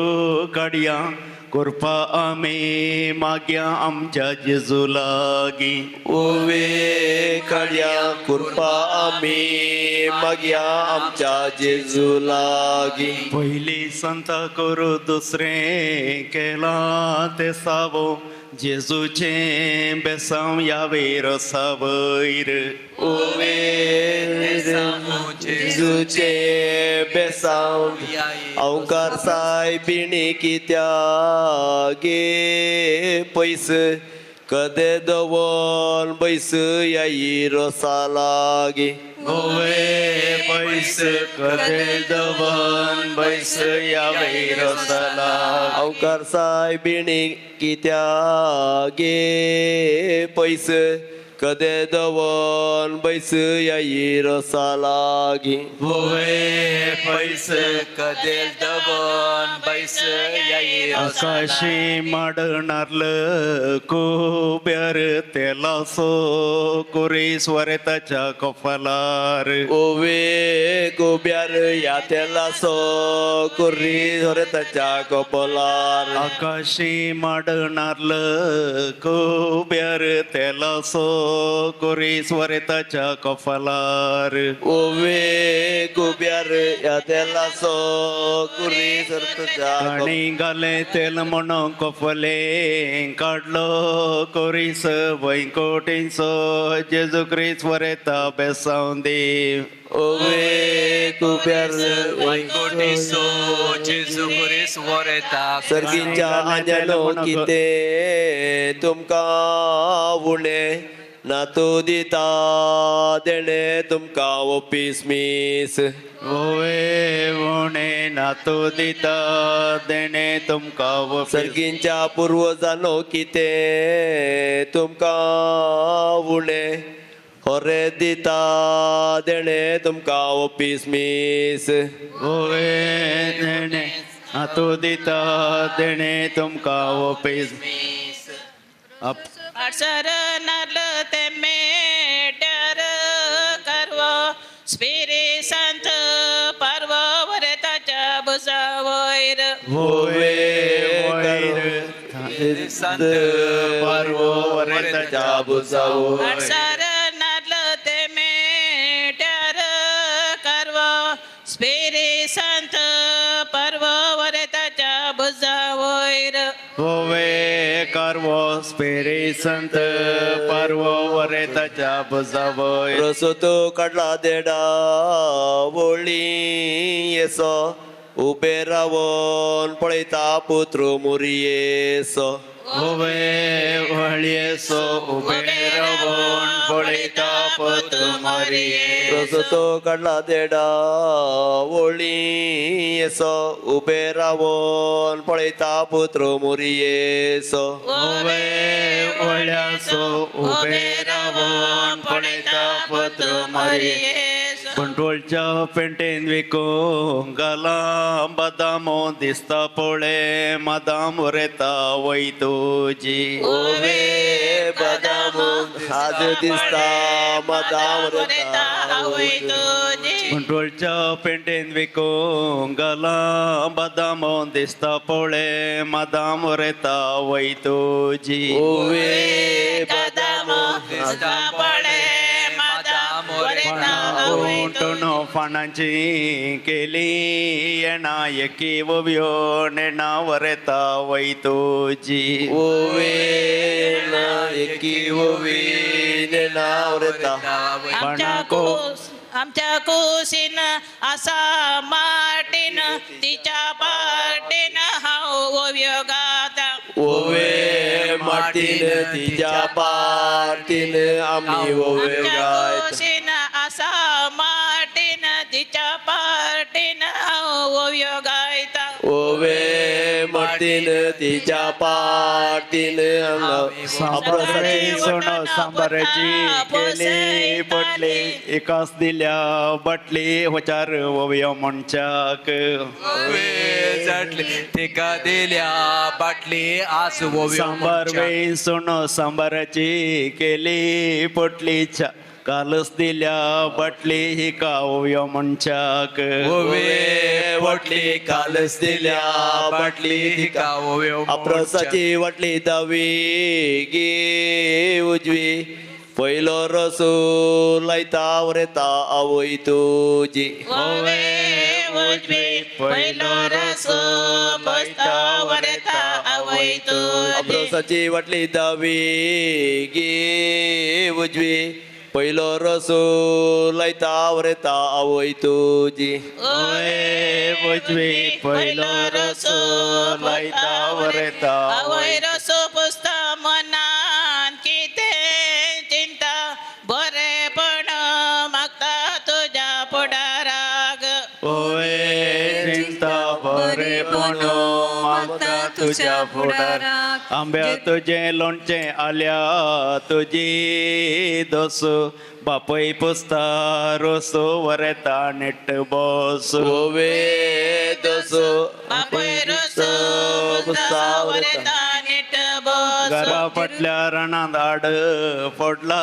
काडया कृपा आमी माग्या आमच्या जेजू लागी. ओवे काड्या कृपा आमी माग्या आमच्या जेजू लागी. पयली संत करू दुसरें केला ते सावो जेजूचे बेसांव यावे रसा वयर. ओवे जेजूचे बेसांव अवकार साय पिणी कित्या गे पयस कदे दवन बैस याई रसा लागी. होवे पैस कदे दवन बैस यावे रसला. अवकार साय बिणी कित्या गे पैस कदे दवन बैस याई रसा लागी. होवे पैस कदे दवन बैस याई. आकाशी माडणारल कुब्यार तेला सो कुरी स्वरताच्या कफलार. ओवे गोब्यार या तेला सो कुरी स्वरताच्या कपलार. आकाशी माडणारल कुब्यार तेला सो कुरी स्वरताच्या कफलार. ओवे गोब्यार या तेला सो कुरी स्वरताच्या आणि गाले तेल म्हणून कफले काढलो कोरीस वैकोटींचो जेजू ख्रिस्त वरेता बेसांव देव. ओवे गोब्यार वैकुंठीचो जेजू ख्रिस्त वरेता सर्गींच्या आंजनो किते तुमकां उणे नातू दिता देणे तुमकां ओपीस मीस. ओवे वोणे नातू दिता देणे तुमकां सर्गींच्या पुर्वजांनो किते तुमकां उणे होरे दिता देणे तुमकां ओपीस मीस. ओवे देणे नातू दिता देणे तुमकां ओपीस मीस. अक्षर नल ते मेटर करवो स्पिरी संत पर्व वरताच्या बुजा वयर. ओवे संत पार्वो वरेताच्या बुजावो. अक्षर नल ते मेटर करवो स्पिरी संत पर्व वरताच्या बुजा वयर. होवे कारवो स्पेरे संत पार्वो वरेताच्या बुजावय. रसोतो काढला देडा वळी येसो उबे रावन पळयता पुत्र मुरयेसो. होवे वळयेसो उबे रावन पळयता पुत्र मोरिये रसतो काढला देडा ओळी येसो उबे रावून पळयता पुत्र मोरियेसो ओवे ओळ्यासो उबे रावून पळयता पुत्र मोरिये कंट्रोलच्या पेंटेन विकूंक गाला बदामो दिसता पळय मादाम वरेता वयतोजी ओवे बदाम आज दिसता मदाम रता कंट्रोलच्या पेंटेन विकूंक गाला बदामो दिसता पळय मादाम वरेता वयतोजी ओवे बदाम टोनो फाणांची केली येणा एकी वव्यो नेणा वरेता वयतोजी ओवे ना एकी ओवे ने नाव रता आमच्या कुशीन असा माटीन तिच्या पाटीन हांव ओव्यो गाता ओवे माटीन तिच्या पाटीन आम्ही ओवे गायत कुशीन असा माटीन तिच्या पाटीन हांव ओव्यो गायता ओवे माटीन तिच्या पाटीन सांबाराची सोनो सांबाराची केली पटली एकाच दिल्या बटली वचार वव्यो मनशाक तिका दिल्या बाटली आज सांबार वेळी सोनो सांबाराची केली पटली कालच दिल्या बटली ही काव्य मनशाक ओवे वटली कालच दिल्या बाटली अप्रसाची वटली दवी गे उजवी पहिलो रसो लायता वरेता आवय तुजी पहिलो रसो बसता वरता आवय अप्रसाची वटली दवी गे उजवी पहिलो रसो लायता वरेता आवय तुजी उजवी पहिलो रसो लायता वरेता आवय रसो पुसता मनान किते चिंता बरेपण मागता तुझ्या पुढाराग चिंता बरेपण मागता तुझ्या फुडाराक आंब्या तुझे लोणचे आल्या तुझी दोस बापय पुसता रोसो वरेता नेट बस ओवे दोसो बापय रसो पुसता वरता नीट बस घरा फाटल्या रानांत आड पडला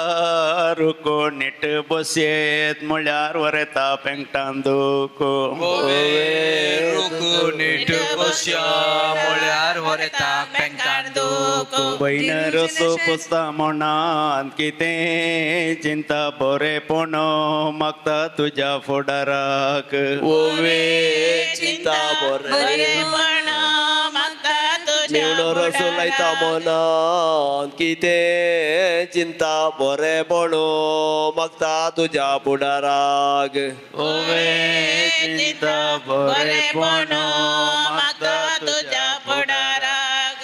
रुको नेट बसयेत म्हळ्यार वरेता पेंगटान दुको नीट बसया म्हळ्यार वरेता पेंगटान दुको बैन रसो पुसता मनांत कितें चिंता बरेपण मागता तुझ्या फुडाराक ओवे चिंता बरेपण मागता तुझ्या निवडो रसो लायता मनान कितें चिंता बरेपण मागता तुझ्या फुडाराक ओवे चिंता बरेपण मागता तुझ्या पुढाराक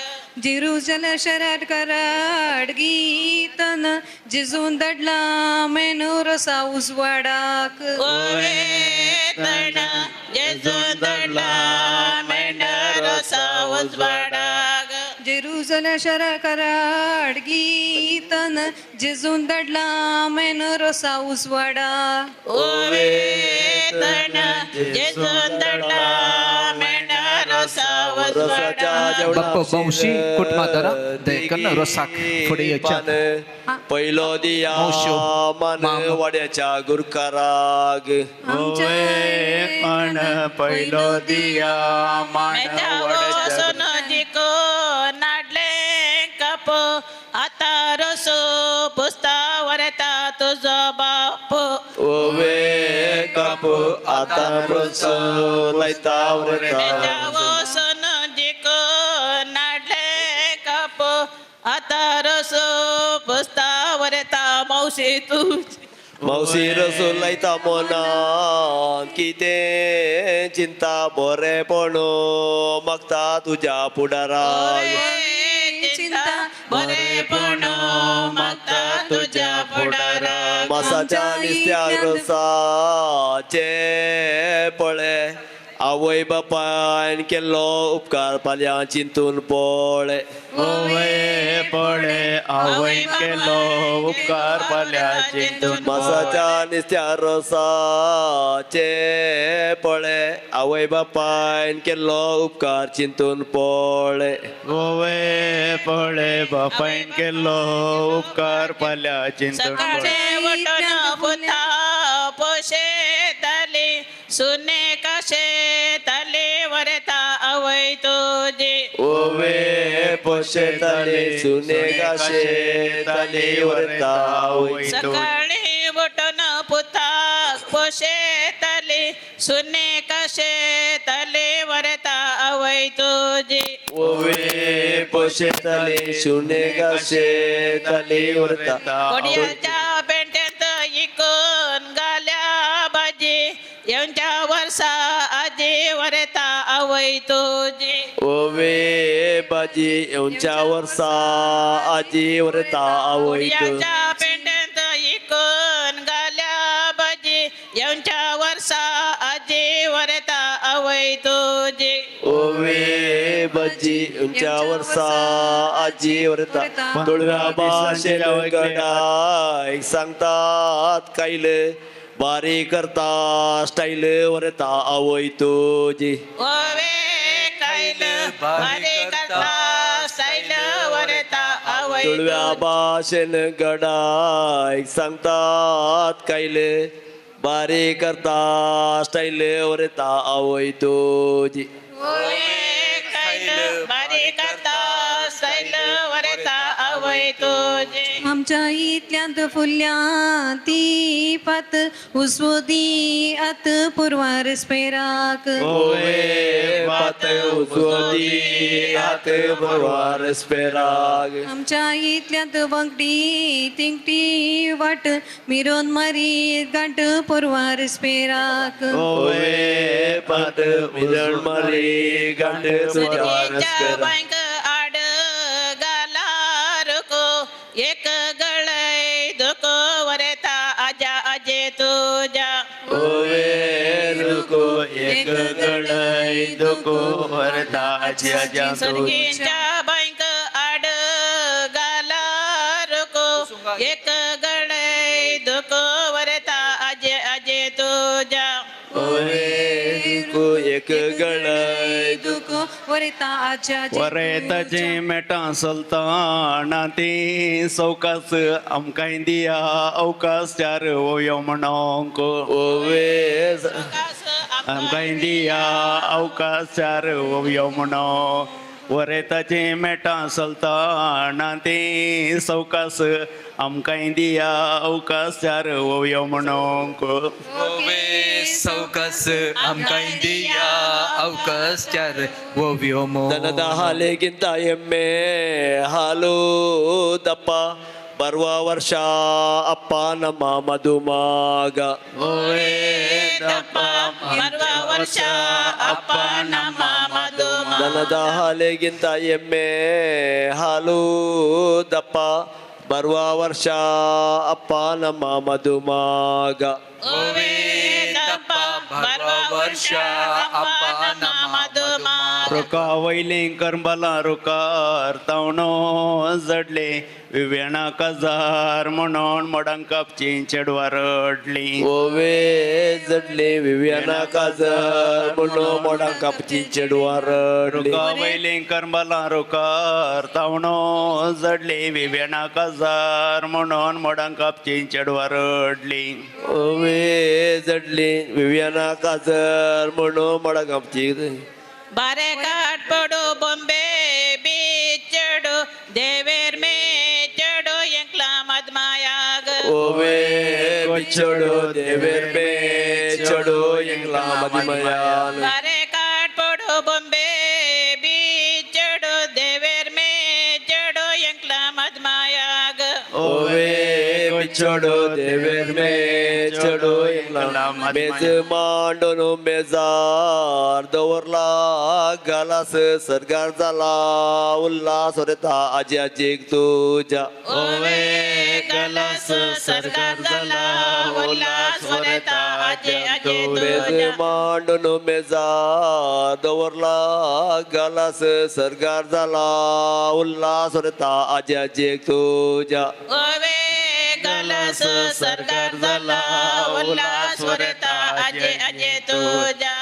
जेरुजल शराट कराड गीतन जिजून दडला मेनू रसा उजवाडाक ओवे तण जेजून दडला मेंढर सावज वाडाग जेरुजल शराट कराड गीतन जिजून दडला मेनू रसा उजवाडा ओवे तण जेजून दडला मेंढर सावज वाडाग बाप्पा बंशी कुटुंबादरा देखन रोसाक फुडें येवच्या पहिलो दिया मन वाड्याच्या गुरकाराक ओवे पण पहिलो दिया मान वडसन जिको नाडले कप आता रसो पुसता वरता तुझो बाप ओवे काप आता रसो लायता वरता वसन जिको नाडले कप आता रसो पुसता वरता मावशी तू मावशी रसो लायता मनान कितें चिंता बरेपण मागता तुझ्या फुडाराक चिंता बरेपण मागता तुझ्या फुडाराक मासा मसाच्या निस्त्या रोसाचे पळे आवय बापायन केल्लो उपकार पाल्या चिंतून पळे ओवे पळे आवय केलो उपकार पाल्या चिंतून मसाच्या निस्त्या रोसाचे पळे आवय बापायन केल्लो उपकार चिंतून पळे ओवे पळे बापायन केलो उपकार पाल्या चिंतून सकाळचे वटण पुता पोशे तले सुने कशे तले वरता आवय तुझे ओवे पोशे तले सुने गाशे तले वरता आवय सकाळी वटण पुता पोशे तले सुने कशे तले वरता आवय तुझे ओवे पोशे तले सुने गाशे तले वरता कोडियाच्या पेंट्यात इकून गाल्या भाजी यांच्या वर्षा आजी वरता आवय तुझी ओवे बाजी येऊच्या वर्षा आजी वरता आवय कोडियाच्या पेंट्यात इकून गाल्या भाजी यांच्या वर्षा आजी वरता आवय तुझी ओवे बाजी येऊच्या वर्षा आजी वरता तुळव्या भाषेन गडाय सांगतात कायले बारी करता स्टाईल वरता आवय तुझी ओवे कायल बारे करता स्टाईल वरता आवय तुळव्या भाषेन गडाय सांगतात कायले बारी करता स्टाईल वरता आवय तुझी ओवे कायल बारे करता स्टाईल वरता आवय तुझी आमच्या इतल्यांत फुल्ल्या ती पात उसवोदी आत पुरवार स्पेराक ओवे बात उजवदी हात बरवार स्पेराग आमच्या इतल्यांत वंकटी तिंकटी वाट मिरोन मारी गांठ पुरवार स्पेराक ओवे बात मिरण मारी गांठ बरवार स्पेराग बैंक आड गाला रुको एक गळय दुको वरता आजा अजे तुझा ओवे रुको एक गडय दुको वरता आज्या जातो सर्गीच्या बैंक आड गाला रुको एक गळय दुको वरता आजे अजे तुझा ओवे रुको एक गळय दुको वरता आजा वरेताचे मेटा सलताना ती सौकास आमकां दिया अवकाश चार ओयो म्हणोंक ओवे आमकां दिया अवकाश चार ओयो म्हणो वरेताचे मेटा सलताना ती सौकास आमकां दिया अवकाश चार ओयो म्हणोंक ओवे सौकस आमकां दिया अवकाश चार ओव्यो मो ದನದ ಹಾಲೆಗಿಂತ ಎಮ್ಮೆ ಹಾಲು ದಪ್ಪ ಬರುವ ವರ್ಷ ಅಪ್ಪ ನಮ್ಮ ಮಧುಮಾಗ ಓವೇ ದಪ್ಪ ಬರುವ ವರ್ಷ ಅಪ್ಪ ನಮ್ಮ ಮಧುಮಾಗ ದನದ ಹಾಲೆಗಿಂತ ಎಮ್ಮೆ ಹಾಲು ದಪ್ಪ ಬರುವ ವರ್ಷ ಅಪ್ಪ ನಮ್ಮ ಮಧುಮಾಗ ಓವೇ ದಪ್ಪ ಬರುವ ವರ್ಷ ಅಪ್ಪ ನಮ್ಮ ಮಧುಮಾಗ रुका वैली करबला रुकार तावणो जडले विवेणा कजार म्हणून मोडांक कापची चेडवा रडली ओवे जडले विव्याना काजर म्हणून मोडा कापची चेडवा रडली रुका वैली करबला रुकार तावणो जडले विवेणा कजार म्हणून मोडांक कापची चेडवा रडली ओवे जडले विव्याना काजर म्हणून मोडा कापची बारे काट पडो बॉम्बे बीच चढो देवेर में चढो एकला मधमायाग ओवे चढो देवेर पे चढो एकला मधमायाग बारे काट पडो बॉम्बे बीच चढो देवेर में चढो एकला मधमायाग ओवे चढो देवेर पे चढो एकला मेज मांडून मेजार दवरला गालास सरगार झाला उल्हास होता आजी आजीक तुझ्या ओवे गलास सरकार जाला उल्हास वरता आजे आजे तुझ्या मांडून मेजा दवरला गलास सरकार झाला उल्हास वरता आजे आजे तुझ्या गलास सरकार झाला उल्हास वरता आजे आजे तुझ्या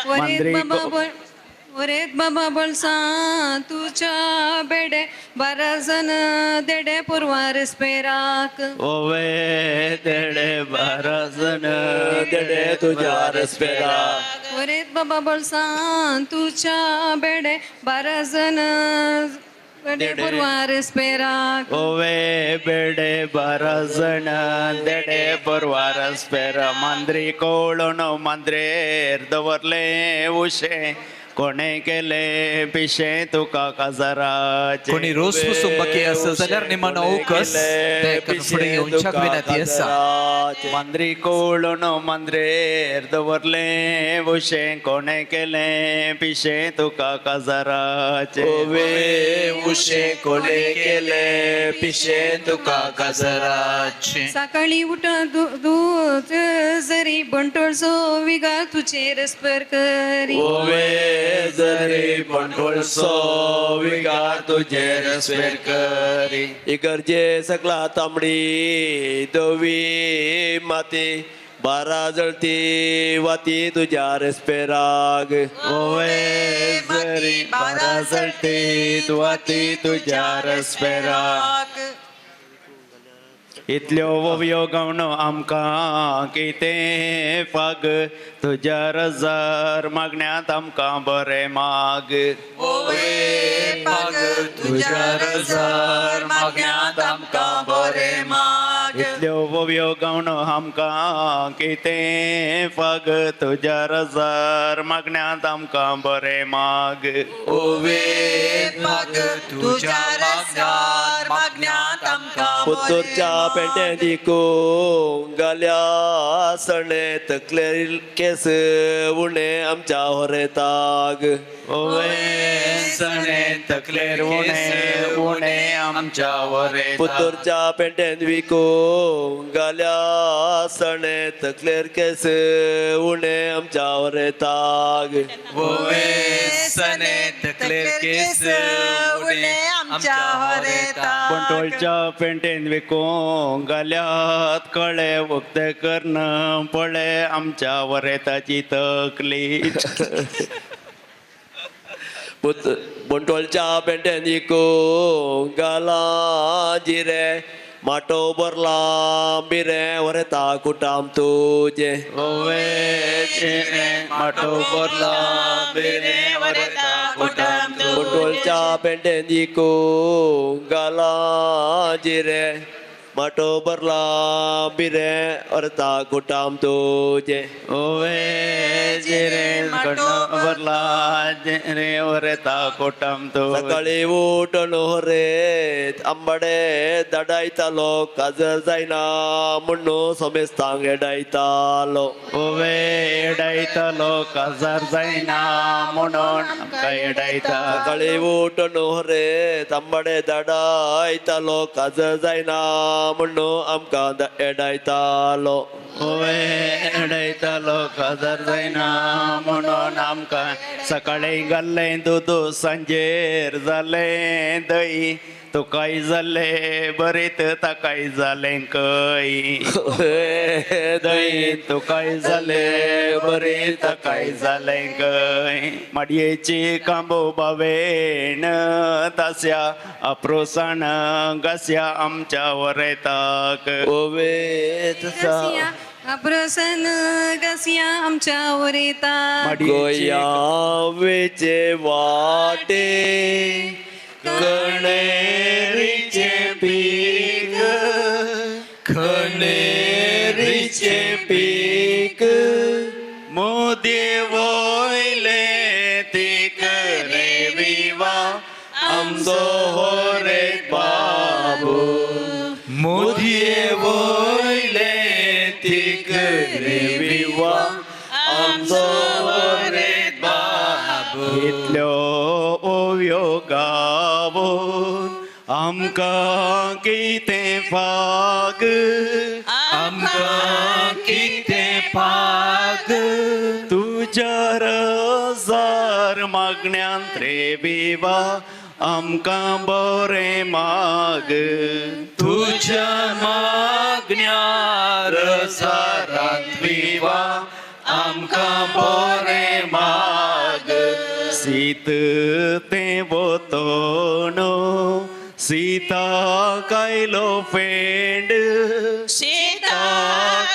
वरेत बाबा बोलसा तुझ्या बेडे 12 जण देडे पुरवार स्पेराक ओवे देडे 12 जण देडे तुझ्या रस्पेरा वरेत बाबा बोलसा तुझ्या बेडे 12 जण देडे पुरवार स्पेराक ओवे बेडे 12 जण देडे परवार स्पेरा मांद्री कोळून मांद्रेर दवरले उशे कोणे केले पिशे तुका काजाराचे कोणी रोज पुसूक बाकी असेल जाल्यार निमान ओकस फुडें येवच्याक विनंती आसा मांद्री कोळून मांद्रेर दवरले उशे कोणे केले पिशे तुका काजाराचे ओवे उशे कोणे केले पिशे तुका काजाराचे सकाळी उठ दूध जरी बंटोळचो विगा तुझे स्पर करी ओवे जरी पंढोळसो विगार तुझे रस्पेर करी इगर्जे सकला तांबडी दवी माती 12 जळती वाती तुझ्या रस्पेराग ओवे जरी 12 जळती वाती तुझ्या रस्पेराग इतल्यो वोवयो गावनो आमकां कितें फाग तुज्या रजार मागण्यांत आमकां बरें माग ओवे फाग तुज्या रजार मागण्यांत आमकां बरें माग इतल्यो वोवयो गावनो आमकां कितें फाग तुज्या रजार मागण्यांत आमकां बरें माग ओवे फाग तुज्या रजार मागण्यांत आमकां पुत्तूरच्या पेटे दिको गाल्या सणे तकले केस उणे आमच्या होरेताग ओवे सणे तकलेर उणे उणे आमच्या होरे पुत्तूरच्या पेटेन विको गाल्या सणे तकलेर केस उणे आमच्या होरेताग ओवे सणे तकलेर केस उणे आमच्या होरेताग बंटोळच्या पेटेन विको गाल्यात कळे वक्ते कर्ण पळे आमच्या वरेताची तकली बंटोळच्या पेटेन इको गाला जिरे माटो बरला बिरे वरेता कुटाम तुझे ओवे जिरे माटो बरला बिरे वरेता कुटाम तुझे बंटोळच्या पेटेन इको गाला जिरे माटो बरला बिरे अरता कुटाम तुझे ओवे जिरे माटो बरला जिरे अरता कुटाम तुझे सकाळी उठून होरेत आंबाडे दडायतालो काजर जायना म्हणून सोमेस्तांग एडायतालो ओवे एडायतालो काजर जायना म्हणून एडायता सकाळी उठून होरेत आंबाडे दडायतालो काजर जायना म्हणून आमकां एडायतालो ओवे एडायतालो काजार जायना म्हणून आमकां सकाळी घाल्लें दूद सांजेर जालें दही तुकाय जालें बरीत ताकाय जालें कय दही तुकाय जालें बरीत ताकाय जालें कय माडयेची कांबो बावेण तास्या अप्रोसाण घास्या आमच्या वरेताक ओवे तसा अप्रसन गसिया आमच्या वरेता गोया वेचे वाटे कणेरीचे पीक खणेरीचे पीक मोदी वोयले तीक रे विवा आमचो होरे बाबू मोदी वोयले तीक रे विवा आमचो होरे बाबू इतल्यो ओव्यो गावून आमकां कितें फाग आमकां कितें पाग तुज्या रजार मागण्यांत रे विवा आमकां बरें माग तुझ्या मागण्यार सारांत विवा आमकां बरें माग सीत तें वतोनो सीता कायलो फेंड सीता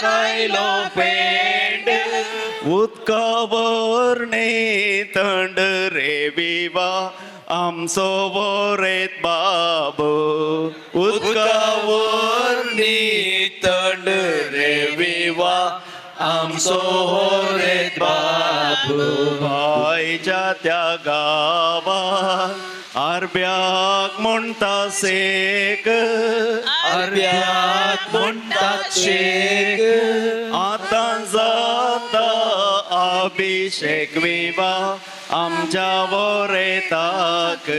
कायलो फेंड उदका वरणे थंड रे विवा आमचो वरेत बाबू उदका वरणी थंड रे विवा आमचो वरेत बाबू बायच्या त्या गांवांत आरब्याक म्हणटा सेक आरब्याक म्हणटा शेक आतां जाता अभिषेक विवा आमच्या वरेताक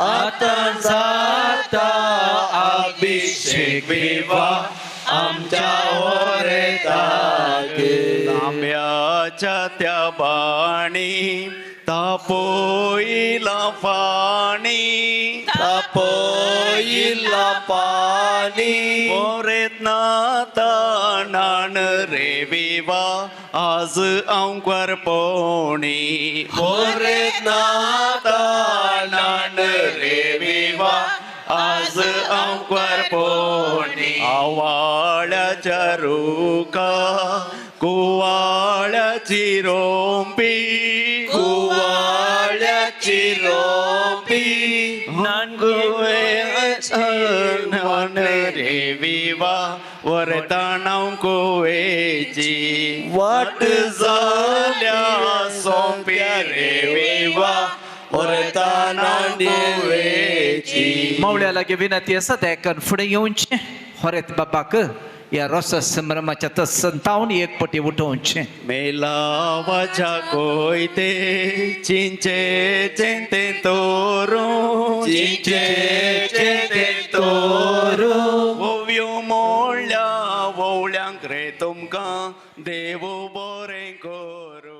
आतां जाता अभिषेक विवा आमच्या वरेताक तांब्याच्या त्या बाणी तापोईला पाणी तापोईला पाणी वरेत नाता नाण रे विवा आज अंकर पोणी वरेत नाता नाण रे विवा आज अंकर पोणी आवाळ्याच्या रुका कुवाळ्याची रोंपी कुवाळ्याची रोपी नान रे विवा वरताणाव कुवेची वाट जाल्या सोंप्या रे विवा वरताणाव कुवेची मावळ्या लागे विनंती आसा तेका फुडें येवचें होरेत बाबाक या रस संभ्रमाच्या संतावन एक पटी उठोवचें मेलावाच्या कोयते चिंचे चेंते तोरू चिंचे चेंते तोरू ओव्यो मोळ्या वोवळ्यांक रे तुमकां देव बरें करू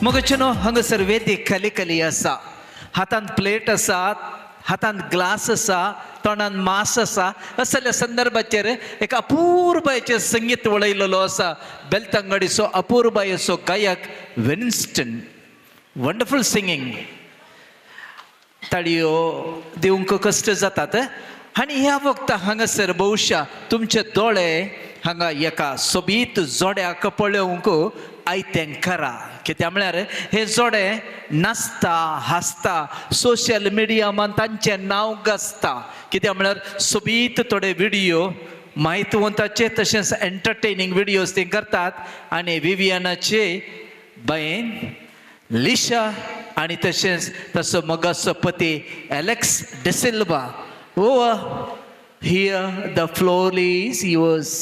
मगचनो हांगासर वेदीक खाली खाली आसा हातांत प्लेट आसा हातांत ग्लास आसा तोंडान मास आसा असल्या संदर्भाचेर एक अपूर्बायेचें संगीत वळयलेलो आसा बेलतंगडीचो अपूर्बायेचो गायक विन्स्टन वंडरफूल सिंगींग ताळयो दिवंक कश्ट जातात आनी ह्या वक्ता हांगासर भोवशा तुमचे दोळे हांगा एका सोबीत जोड्याक पळोवंक आयतें करा कित्याक म्हळ्यार हे जोडे नाचता हांसता सोशल मिडियामान तांचें नांव गाजता कित्याक म्हळ्यार सोबीत थोडे व्हिडियो माहितवंताचे तशेंच एंटरटेनिंग व्हिडियोज ते करतात आनी विवियनाचे बायेन लिशा आणि तसेच तसं मगाचो पती Alex D'Silva. Here the floor is yours.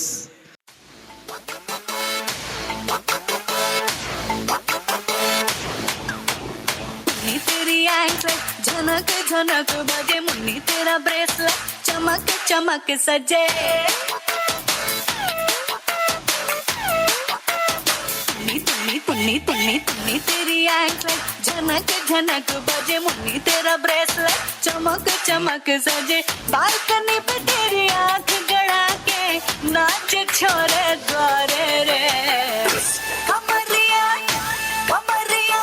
तेरी एंकलेट झनक झनक बजे, मुन्नी तेरा ब्रेसलेट चमक चमक सजे. तुन्नी तेरी एंकलेट झनक झनक बजे, मुन्नी तेरा ब्रेसलेट चमक चमक सजे. बालकनी पे तेरी आंख गड़ा के नाच छोरे द्वारे रे. कमरिया कमरिया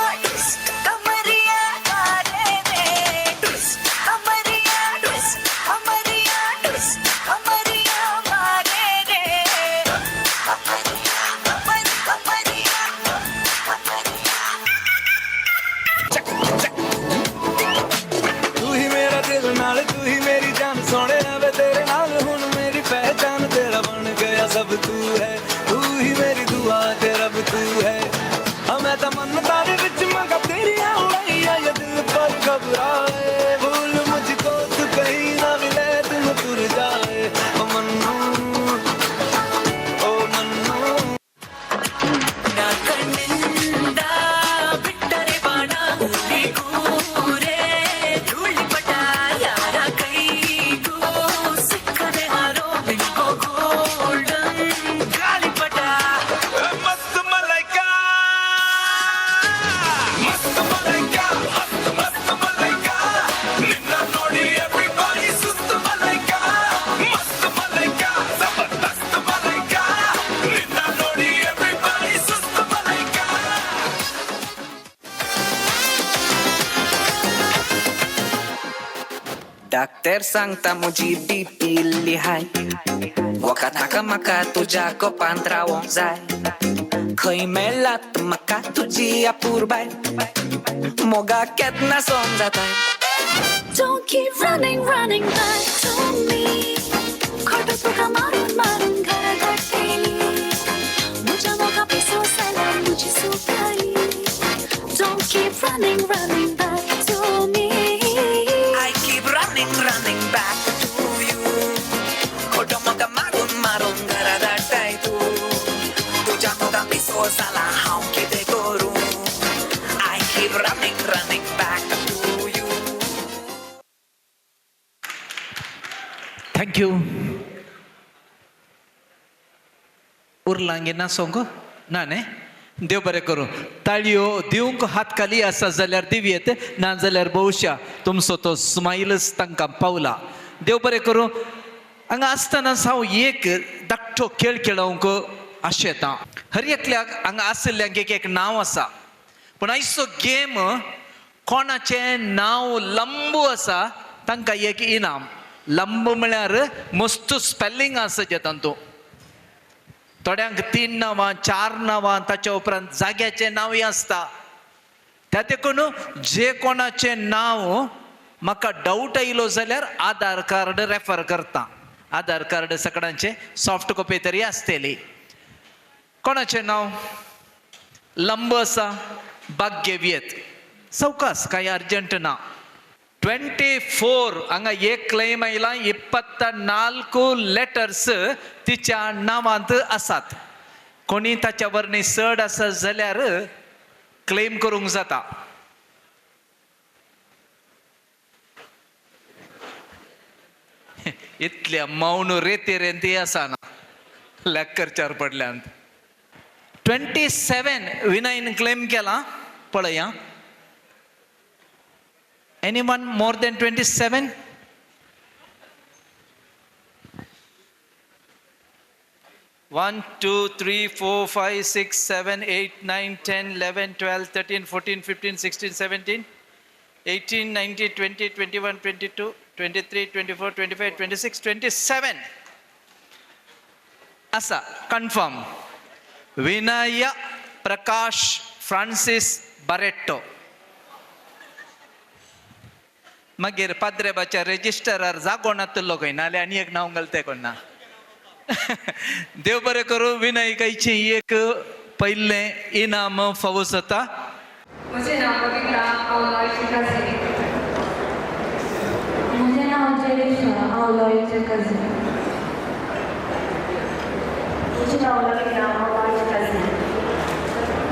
कमरिया द्वारे रे. कमरिया कमरिया कमरिया मारे रे. तू ही मेरा दिल नाल, तू ही मेरी जान, सोने वे तेरे नाल हुन मेरी पहचान. तेरा बन गया सब तू है, तू ही मेरी दुआ तेरा भी तू है. मैं तो मन तारे विच मंगा तेरी उड़ाइया, ये दिल पर घबराए. भूल मुझको तू कहीं ना मिले, तुम तुर जाए. ओ मन्नू ओ मन्नू. बिट्टरे बाणा ಕೂರೆ ಧೂಳಿಪಟ ಯಾರ ಕೈಗೂ ಸಿಕ್ಕದೆ ಹಾರೋ ಬಿಂಕೋ ಗೋಲ್ಡನ್ ಗಾಳಿಪಟ. मस्त मलाइका मस्त मलाइका मस्त मलाइका, निन्ना नोडी everybody सुस्त मलाइका. मस्त मलाइका जबरदस्त मलाइका, निन्ना नोडी everybody सुस्त मलाइका. डॉक्टर सांगता मुझी बीपी लिहाय, वखत नाका म्हाका तुज्या कोपांत रावोंक जाय. खंय मेळ्ळात म्हाका तुजी अपूर्बाय, मोगा केन्ना सोम जाताय. Don't keep running, running back to me. खोटं तुका मारून मारून घरा गाठेली, मुझ्या मोगा पिसोसाला मुझी सुकाई. Don't keep running, running back to me. I keep running, running back to you. खोटं मोगा मारून मारून घरा धाडटाय तू. तुज्या मोगा पिसो जाला हांव कितें करूं. I keep running, running back to you. Thank you. उरलांगे ना सोंग ना न्ही. देव बरें करूं. ताळयो दिवंक हात खाली आसा जाल्यार दिवयेत, ना जाल्यार भोवशा तुमचो तो स्माइलच तांकां पावला. देव बरें करूं. हांगा आसतना हांव एक धाकटो खेळ खेळोवंक आशेता. हर एकल्याक हांगा आशिल्ल्यांक एक नांव आसा, पूण आयचो गेम कोणाचें नांव लंबू आसा तांकां एक इनाम. लंब म्हळ्यार मस्त स्पेलिंग आसचें तातूंत. थोड्यांक 3 नांवां 4 नांवां, ताच्या उपरांत जाग्याचें नांवूय आसता. त्या देखून जे कोणाचें नांव म्हाका डावट आयलो जाल्यार आधार कार्ड रेफर करता. आधार कार्ड सगळ्यांचे सॉफ्ट कॉपी तरी आसतली. कोणाचें नांव लंब आसा? भाग्यवियत. सवकास, कांय अर्जंट ना. 24 हांगा एक क्लेम आयला. 24 लेटर्स तिच्या नांवांत आसात. कोणी ताच्या वरणी चड आसा जाल्यार क्लेम करूंक जाता. इतल्या मौन रेतेरेन ती आसा ना लेक्चर पडल्यान. 27 विनयन क्लेम केला. पळया. Anyone more than 27? One, 2, 3, 4, 5, 6, 7, 8, 9, 10, 11, 12, 13, 14, 15, 16, 17, 18, 19, 20, 21, 22, 23, 24, 25, 26, 27. Asa, confirm. Vinaya Prakash Francis Barretto. मागीर पाद्रेबाच्या रेजिस्टरार जागोणातलो खंय ना जाल्यार आनी एक नांव घालता कोण ना. देव बरें करूं. विनयकाची एक पयलें इनाम फावो जाता. म्हजें नाव पवित्रा हांव लॉयचे कझन. म्हजें नांव जयेश हांव लॉयचे कझन. म्हजें नांव लविना हांव लॉयचे कझन.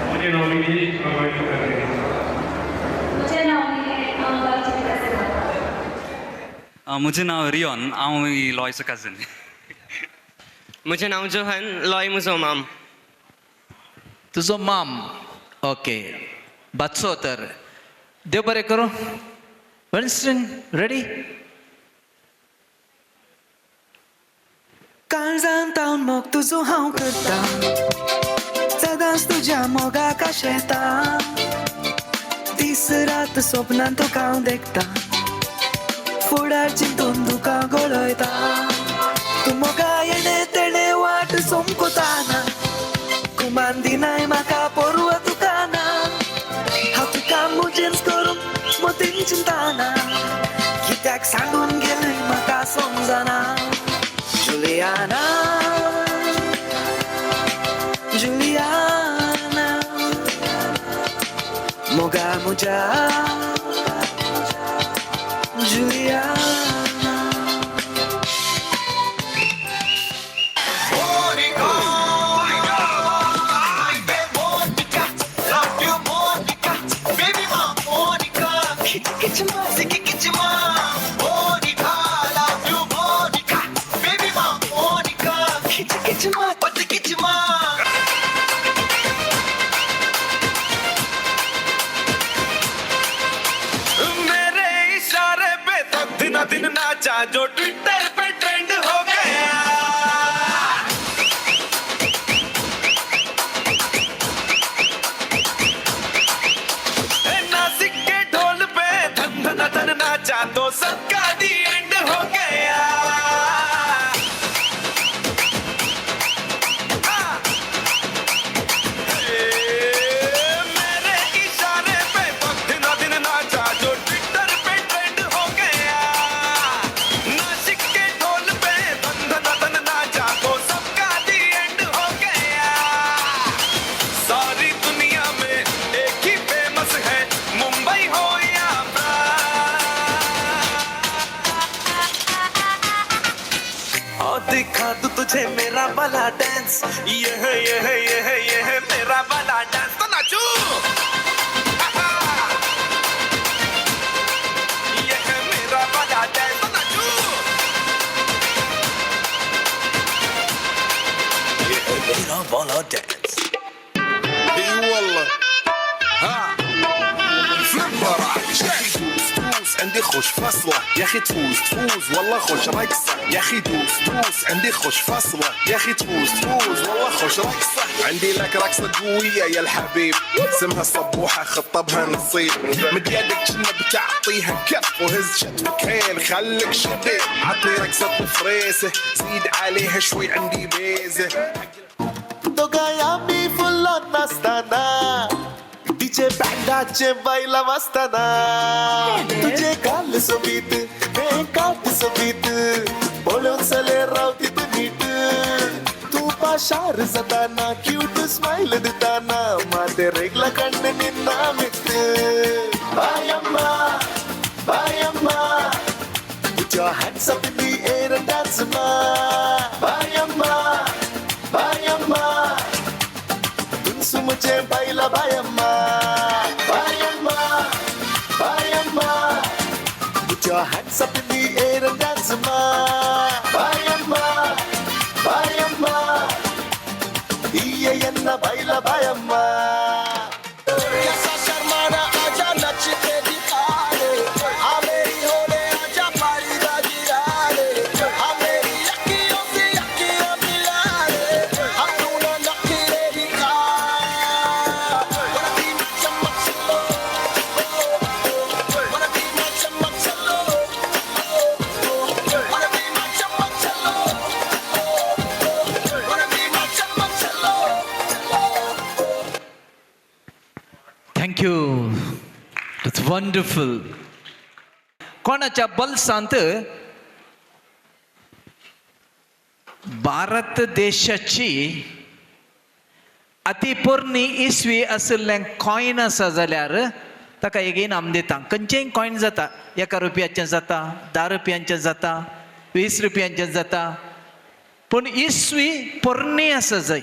म्हजें नांव निलेश हांव लॉयचे कझन. म्हजें नांव निलेश हांव लॉयचे कझन. म्हजें नांव रियोन हांव लॉयचो कझन. म्हजें नांव जोहन लॉय म्हजो माम. तुझो माम. ओके बाचो तर देव बरें करूं. वेन्स्टन रेडी. काळजान तावन मोग तुजो हांव करता, सदांच तुज्या मोगाक आशेता. दीस रात स्वप्नांत तुका हांव देखता, फुडार चिंतून तुका गळयता. तूं मोगा येणे तेणे वाट सोमकोताना, कुमान दिनाय म्हाका पोरव तुका ना. हांव तुका मुजेंच करूंक मोतीन चिंताना, कित्याक सांडून गेलें म्हाका समजना. जुलियाना जुलियाना मोगा मुजा जुलियाना. मेरे इशारे पे तो दिन नाचा जो ट्विटर पे ट्रेंड हो गया. नासिक के ढोल पे धन नाचा तो सबका दी एंड हो गया. मेरे इशारे पे दिन नाचा जो ट्विटर पे ट्रेंड हो गया. नासिक के ढोल पे धन नाचा तो सबका दी एंड हो गया. सारी दुनिया में एक ही फेमस है, मुंबई हो या और दिखा दूं तुझे मेरा वाला डांस. ये है मेरा वाला डांस. तो नाचू. ये है मेरा वाला डांस. तो नाचू. ये है मेरा वाला डांस. والله ها دوس عندي خوش فصلة يا اخي تفوز والله خوش رقصة يا اخي دوس عندي خوش فصلة يا اخي تفوز والله خوش رقصة. عندي لك رقصة قوية يا الحبيب اسمها الصبوحة خطبها نصيب. مد يدك كنا بتعطيها كف وهز شتفك هيل خليك شديد. عطني رقصة فريسة زيد عليها شوي عندي بيزة. दोघांनी फुलत नसताना तिचे बँडाचे बैला वाजताना तुझे काल सोबीत हे काट सोबीत बोलून सले रावतीत नीट. तू पाशार जाताना क्यूट स्माइल देताना माते रेगला कण्ण निन्ना मित. बायम्मा बायम्मा put your hands up in the air and dance ma. बायम्मा बायम्मा तुमसे मुझे बाइला बायम्मा. बायम्मा बायम्मा put your hands up in the air and dance ma. बायम्मा बायम्मा ये yenna baila बायम्मा. कैसा शर्माना आजा नच के दिखा दे. आ मेरी होले आजा पारी गिरा दे. आ मेरी अखियों से अखियां मिला दे. हम दोनों नखरे दिखा. Wanna be my चमक चलो. Wanna be my चमक चलो. Wanna be my चमक चलो. Wanna be my चमक चलो. थँक्यू. It's wonderful. कोणाच्या बलसांत भारत देशाची अति पोरणी इसवी असलें कॉइन आसा जाल्यार ताका एक इनाम दिता. खंयचेय कॉयन जाता, 1 रुपयाचें जाता, 10 रुपयांचें जाता, 20 रुपयांचें जाता. पूण इसवी पोरणी आसा जाय.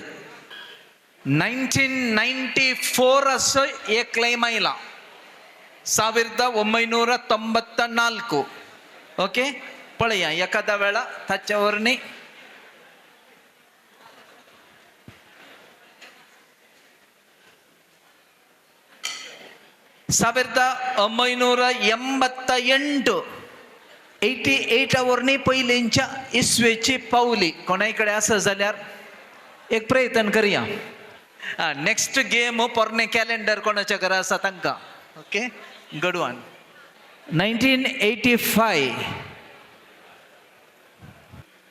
1994 असो एक क्लैम आयला, 1994. ಓಕೆ, ಪಳೆಯ ಏಕದ ವೇಳ ತಚ್ಚವರ್ನಿ ಸಾವಿರದ 1988 88 आवरणी पयलींच्या इसवेची पावली. कोणाकडे असं जाल्यार एक प्रयत्न करूया. नेक्स्ट गेम पोरणे कॅलेंडर कोणाच्या घरा आसा तांकां. ओके, गडवान 1985.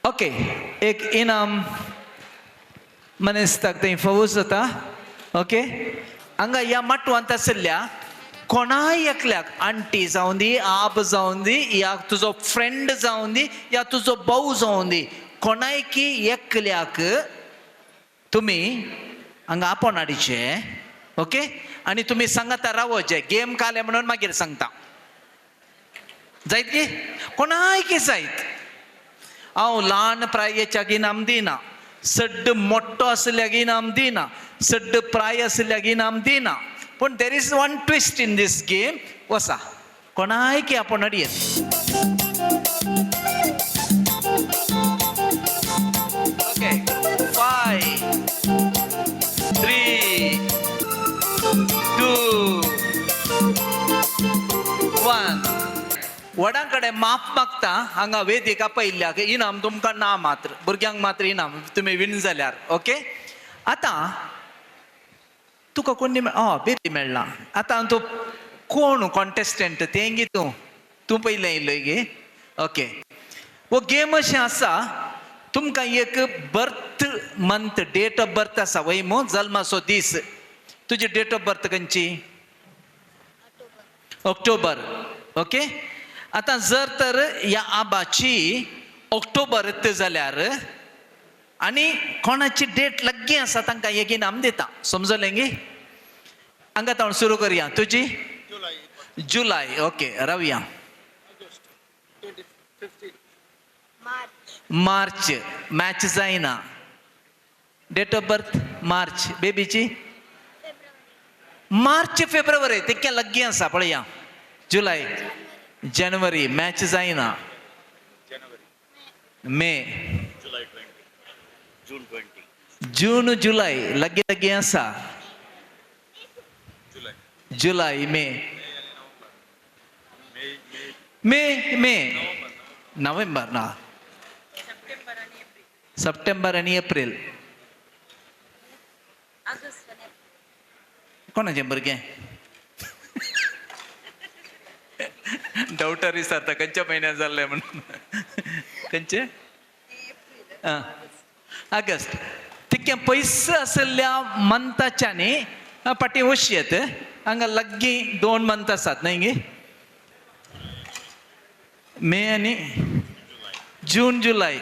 ओके, एक इनाम मनेस्ताक थंय फावूस जाता. ओके, हांगा ह्या माटवांत आसल्या कोणाय एकल्याक, आंटी जावं दी, आब जावं दी, या तुजो फ्रेंड जावं दी, या तुजो भाऊ जावं दी, कोणाय की एकल्याक तुम्ही हांगा आपोवन हाडचे. ओके, आनी तुमी सांगाता रावोचे. गेम काले म्हणून मागीर सांगता. जायत की कोणाय की जायत. हांव ल्हान प्रायेच्याक इनाम दिना, सड्ड मोठो आसल्याक इनाम दिना, सड्ड प्राय आसल्याक इनाम दिना. पण there is one twist in this game. वसा कोणाय की आपण हाडयेत. ओके, 5 3 2 1. वडांकडे माफ मागता. हांगा वेदिका पयल्याक इनाम तुमकां ना, मात्र भुरग्यांक मात्र इनाम, तुमी विन जाल्यार. ओके, आतां तुका कोणी बेदी मेळना. आतां तूं कोण कॉन्टेस्टंट तें गी तूं पयलें येयलोय गे. ओके, वो गेम अशें आसा, तुमकां एक birth month, date of birth आसा वय मो, जल्माचो दीस. तुजी डेट ऑफ बर्थ खंयची? ऑक्टोबर. ओके, आतां जर तर ह्या आबाची ऑक्टोबरत जाल्यार आनी कोणाची डेट लग्गी आसा तांकां एक इनाम दिता. समजलें गे? हांगा हांव सुरू करुया. तुजी जुलय. ओके, रावया. मार्च. मॅच जायना. Date of birth March. बेबीची मार्च फेब्रुवारी, तितक्या लग्गी आसा. पळया, जुलय जानेवारी मॅच जायना. मे जून जुलय लग्गी लग्गी आसा. जुलय मे मे मे नोव्हेंबर ना, सप्टेंबर आणि एप्रिल. कोणाचे भुरगे डाउटर विचारता खंयच्या म्हयन्यात जाल्ले म्हणून. खंयचे? ऑगस्ट. तितके पयस आसल्या मंथाच्यानी पाटी वशीयत. हांगा लग्गी 2 मंथ आसात न्हय गे, मे आनी जून जुलय.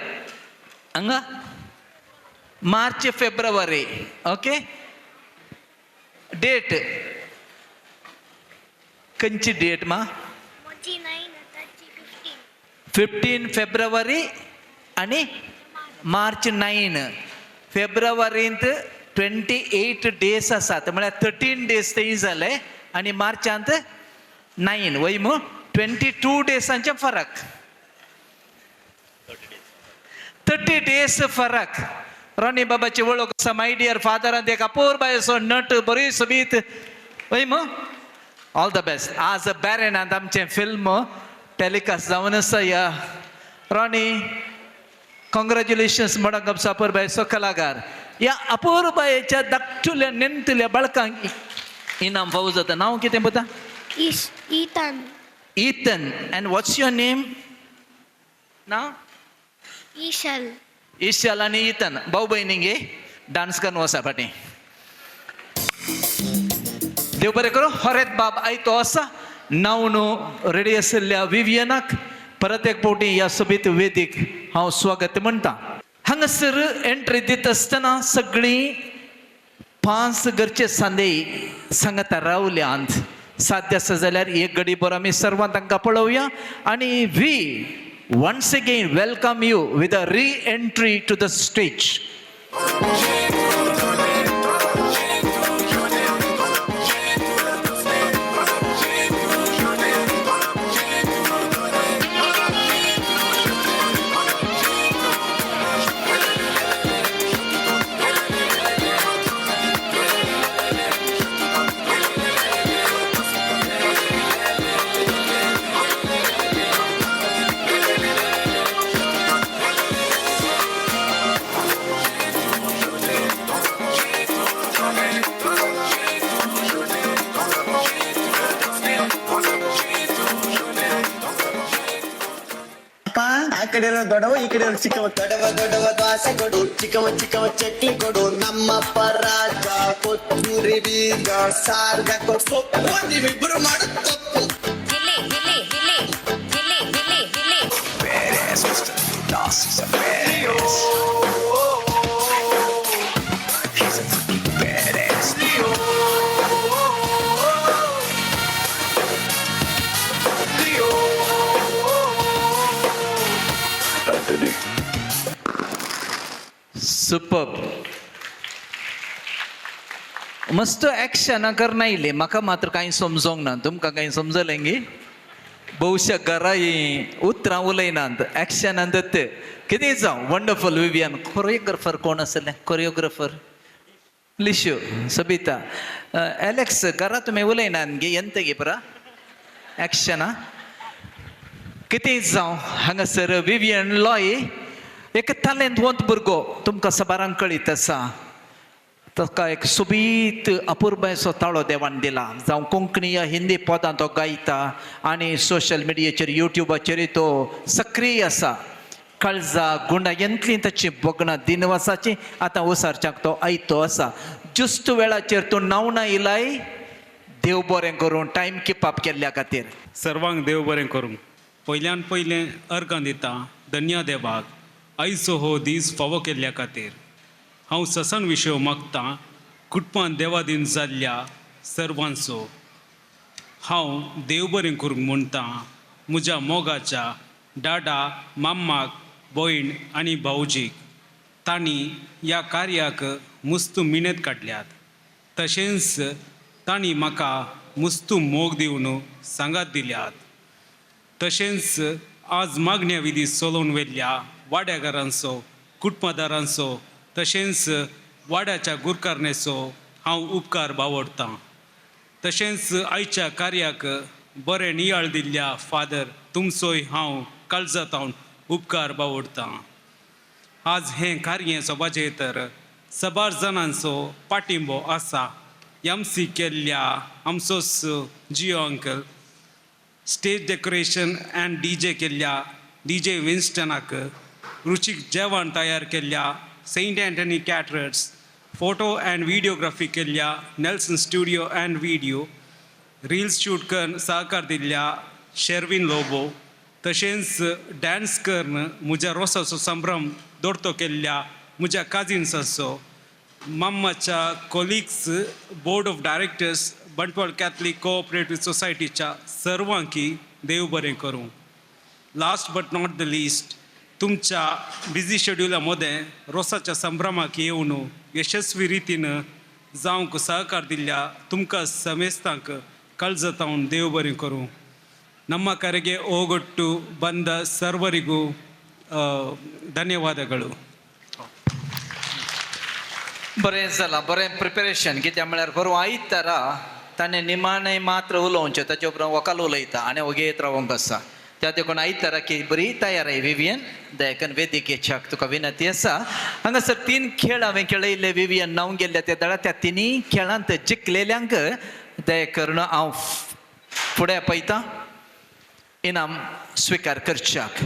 हांगा मार्च फेब्रुवारी. ओके, डेट खंयची डेट मा? 15 फेब्रुवारी आणि मार्च 9. फेब्रुवारींत 28 डेज आसात, म्हळ्यार 13 डेज थंय जाले, आणि मार्चांत 9. वय मग 22 डेसांचे फरक. 30 डेज फरक. रॉनी बाबाची वळख आसा. माय डियर फादरांत एक अपूर्व असो नट, बरी सोबीत. वय मग ऑल द बेस्ट. आज बॅरेनांत आमचें फिल्म टेलिकास्ट जावन आसा. या रॉनी कॉंग्रॅच्युलेशन्स म्हणून गप्सा अपूर्बायचो कलाकार. या अपूर्बायेच्या धाकटुल्या नेणतुल्या बाळकांक इनाम फावो जाता. नांव कितें पता? Ethan. Ethan. And what's your name? Now? Ishal. इशल आणि इतन भाऊ बहिणींगे डान्स करून वसा फाटी. देव बरें करूं. हरेत बाब आयतो आसा. नाव न्हू रेडी आशिल्ल्या विवियनाक परत एक फावटी ह्या सोबीत वेदीक हांव स्वागत म्हणटा. हांगासर एंट्री दिता आसतना सगळीं 5 घरचे सांदे सांगाता रावल्यांत. साध्य आसा जाल्यार एक घडी भर आमी सर्वां तांकां पळोवया आणि we once again welcome you with a reentry to the stage. ಆ ಕಡೆ ದೊಡವ ಈ ಕಡೆ ಚಿಕ್ಕವ ದೊಡವ ದೊಡವ ದೋಸೆ ಕೊಡು ಚಿಕ್ಕವ ಚಿಕ್ಕವ ಚಕ್ಲಿ ಕೊಡು ನಮ್ಮಪ್ಪ ರಾಜ ಕೊತ್ತೂರಿ ಬೀಗ ಸಾರ್ಗ ಕೊಟ್ಟು ನೀವಿಬ್ರು ಮಾಡೋ ತಪ್ಪು. सुपर्ब. मस्त ऍक्शन करना इले म्हाका मात्र कांय समजोंक ना. तुमकां कांय समजलें गे? भोवशा घरा उतरां उलयनात ऍक्शनांत ते कितें जावं. Wonderful Vivian. कोरियोग्राफर कोण आसलें? कोरियोग्राफर लिशो सबिता एलेक्स घरा तुमी उलयनात गे ಎಂತ गे परा ऍक्शना कितें जावं. हांगासर विवियन लॉय एक तालेंतवंत भुरगो तुमकां सबारांक कळीत आसा. ताका एक सोबीत अपुर्बायसो ताळो देवान दिला. जावं कोंकणी या हिंदी पदां तो गायता आनी सोशल मिडियाचेर युट्यूबाचेरूय तो सक्रीय आसा. काळजा गुणां येतलीं ताची बगणां दिनवासाची आतां ओसारच्याक तो आयतो आसा. ज्युस्त वेळाचेर तूं नावना इलाय. देव बरें करूं. टायम कीप अप केल्ल्या खातीर सर्वांक देव बरें करूं. पयल्यान पयलें अर्गां दिता धन्य देवाक आयचो हो दीस फावो केल्ल्या खातीर. हांव ससन विशयो मागतां कुटुंबान देवादीन जाल्ल्या सर्वांचो. हांव देव बरें करूंक म्हणटा म्हज्या मोगाच्या डाडा माम्माक भयण आनी भावजीक. तांणी ह्या कार्याक मुस्त मिणत काडल्यात. तशेंच तांणी म्हाका मुस्त मोग दिवन सांगात दिल्यात. तशेंच आज मागण्या विधी चलोवन वेल्ल्या वाड्यागारांचो कुटुंबदारांचो तशेंच वाड्याच्या गुरकारणेचो हांव उपकार बावडटां. तशेंच आयच्या कार्याक बरें नियाळ दिल्ल्या फादर तुमचोय हांव काळजांतल्यान उपकार बावडटां. आज हें कार्य सभाचेर सबार जाणांचो पाठिंबो आसा. एमसी केल्ल्या आमचोच Jio uncle. Stage decoration and DJ केल्ल्या डीजे विन्स्टनाक. रुचीक जेवण तयार केल्ल्या saint Antony caterers. Photo and videography केल्ल्या Nelson studio and video. Reels shoot करून सहकार दिल्ल्या शेर्विन लोबो. तशेंच डॅन्स करून म्हज्या रोसाचो संभ्रम दोरतो केल्ल्या म्हज्या काजिन्साचो. माम्माच्या colleagues board of directors Bantwal Catholic cooperative सोसायटीच्या सर्वांकी देव बरें करूं. Last but not the least तुमच्या बिझी शेड्युलामध्ये रोसाच्या संभ्रमाक येवन यशस्वी रितीन जावंक सहकार दिल्ल्या तुमकां समेस्तांक काळजांतल्यान देव बरें करूं. ನಮ್ಮ ಕರೆಗೆ ಹೋಗೊಟ್ಟು ಬಂದ ಸರ್ವರಿಗೂ ಧನ್ಯವಾದಗಳು. बरें जालां. बरें प्रिपेरेशन. कित्याक म्हळ्यार बरो आयतारा ताणें निमाणें मात्र उलोवचें. ताचे उपरांत वकाल उलयता आनी ओगेत रावंक आसा. त्या देखून आयतारा की बरी तयारी विवियन दयाकन वेदिकेच्या तुका विनंती आसा. हांगासर 3 खेळ हांवें खेळयले विवियन नांव गेल्ले त्या दळा. त्या 3 खेळांत जिखलेल्यांक दयाकरून हांव फुडें आपयतां इनाम स्विकार करच्याक.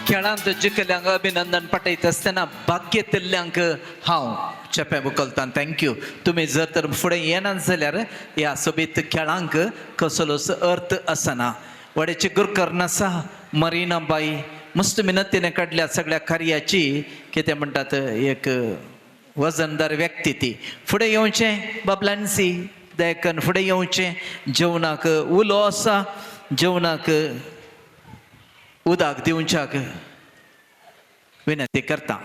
खेळांत जिखल्यांक अभिनंदन पटयत आसतना भाग्य दिल्ल्यांक हांव चेपे उखलतां. थँक्यू. तुमी जर तर फुडें येनात जाल्यार ह्या सोबीत खेळांक कसलोच अर्थ आसना. वडेची गुरकर्न आसा मरिना बाई मस्त मिनतीने काडल्या सगळ्या कार्याची कितें म्हणटात एक वजनदार व्यक्ती ती. फुडें येवचें बाबलांसी दयकन फुडें येवचें. जेवणाक उलो आसा जेवणाक उदक दिवच्याक विनंती करता.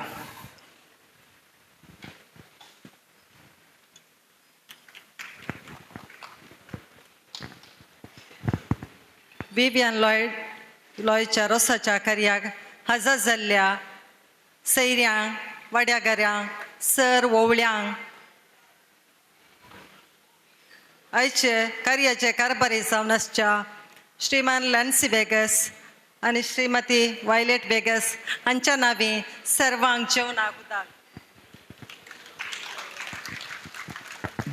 विवियन लॉयडच्या रोसाच्या कार्याक हजर जाल्ल्या सैऱ्यांक वाड्यागाऱ्यांक सर ओवळ्यांक आयचे कार्याचे कारभारी जावन आसच्या श्रीमान लॅन्सी बेगस आनी श्रीमती वायलेट बेगस हांच्या नांवी सर्वांक जेवणाक उदक.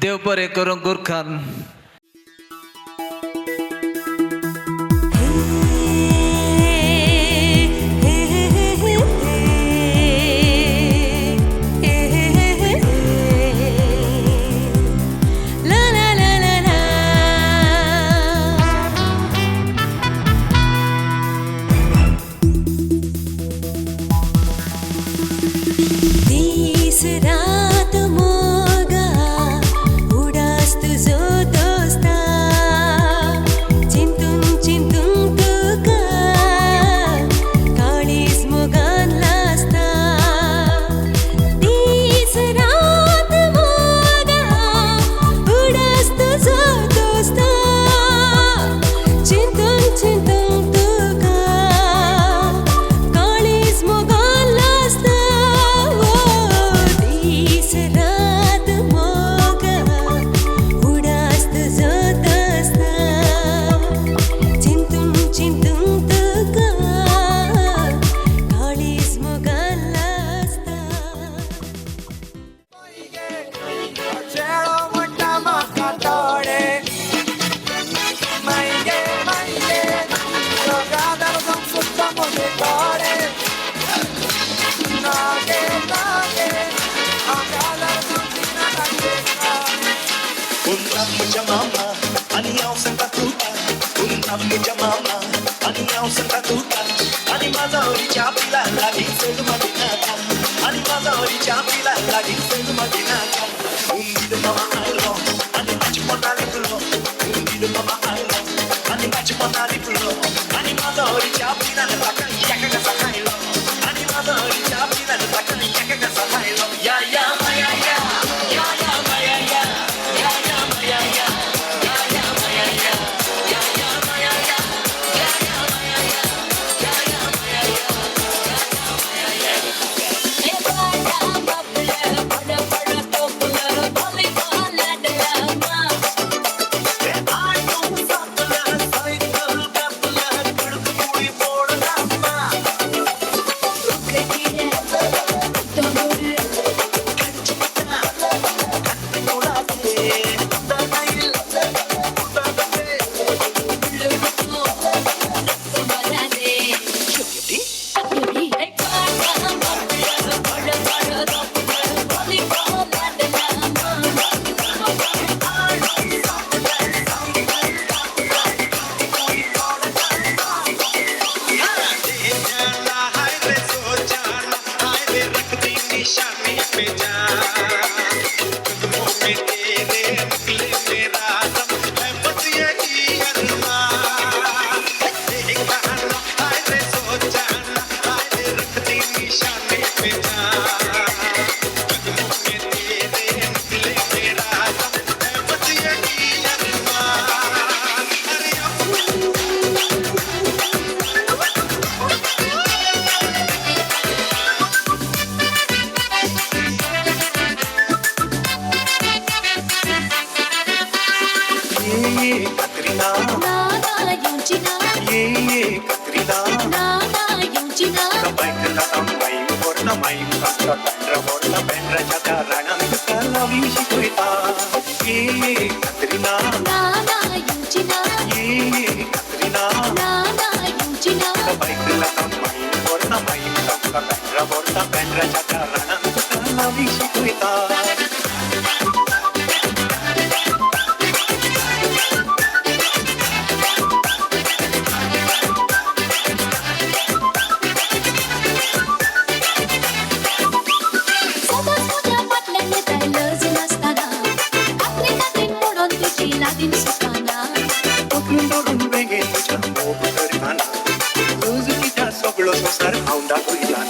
देव बरें करूं गुरखान. रात मोगा उडास तुझो दोस्ता चिंतून चिंतून तुका काळीज मोगान लासता दीस रात मोगा उडास तुझो दोस्ता चिंतून चिंतून तुका काळीज मोगान लासता रात मोगा उडास तुझो दोस्ता चिंतून चिंतून तुका काळीज मोगान लासता. चेडो म्हणटा म्हाका थोडे मायगे मायगे गादार जावन सुद्दां मोगे थोडे नागे नागे गादार जावन दिना नागे Unta mucha mama, ani ao santa tuta. Unta mucha mama, ani ao santa tuta. Ani maza ori chapila lagi selu madinata. Ani maza ori chapila lagi selu madinata. Undido mama allo, ani machi ponali pulo. Undido mama allo, ani machi ponali pulo. Ani maza ori chapila lagi yaka kasa kailo. Ani maza ori chapila lagi yaka kasa kailo. Ya ya maya ya, ya ya maya ya. Katrina, कळलो तो सर औंदा तुला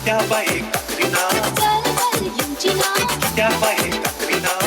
त्या बाई कात्रीना त्या बाई कात्रीना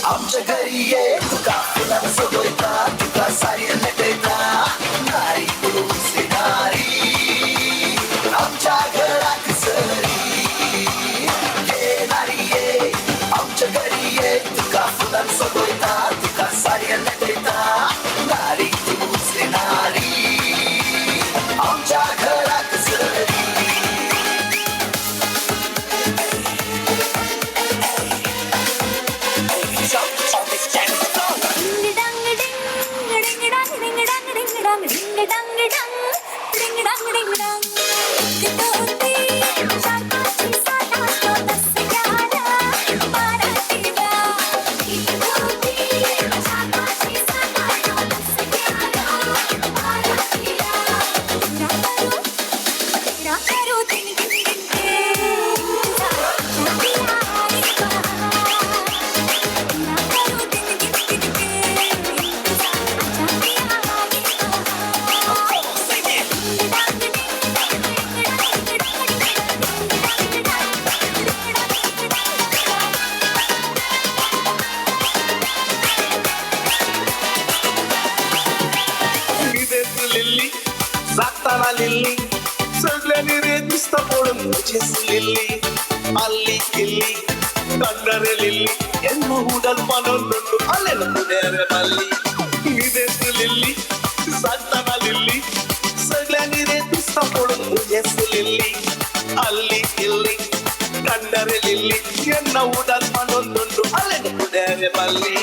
आमच्या घरी ये तुका फुलानं सजवता तुका साडी नटयता नारी पुरुष नारी आमच्या घरात सरी ये नारी ये आमच्या घरी ये तुका फुलानं सजवता तुका साडी नटयता नारी पुरुष नारी आमच्या घरात सरी जाताना लिल्ली सगळ्यांनी रे दिसता पडून मुझेच लिल्ली अल्ली किल्ली कंडरे लिल्ली ಎನ್ನು ಹೂಡಲ್ ಪನೊಂದುಂಡು ಅಲ್ಲೆಲ್ಲ ಕುಡಿಯರೆ ಮಲ್ಲಿ ಇದೇಸ್ ಲಿಲ್ಲಿ ಸಾಕ್ತಾನ ಲಿಲ್ಲಿ ಸಗ್ಲನಿದೆ ದಿಸ್ತ ಪೊಡು ಎಸ್ ಲಿಲ್ಲಿ ಅಲ್ಲಿ ಇಲ್ಲಿ ಕಂಡರೆ ಲಿಲ್ಲಿ ಎನ್ನ ಹೂಡಲ್ ಪನೊಂದುಂಡು ಅಲ್ಲೆಲ್ಲ ಕುಡಿಯರೆ ಮಲ್ಲಿ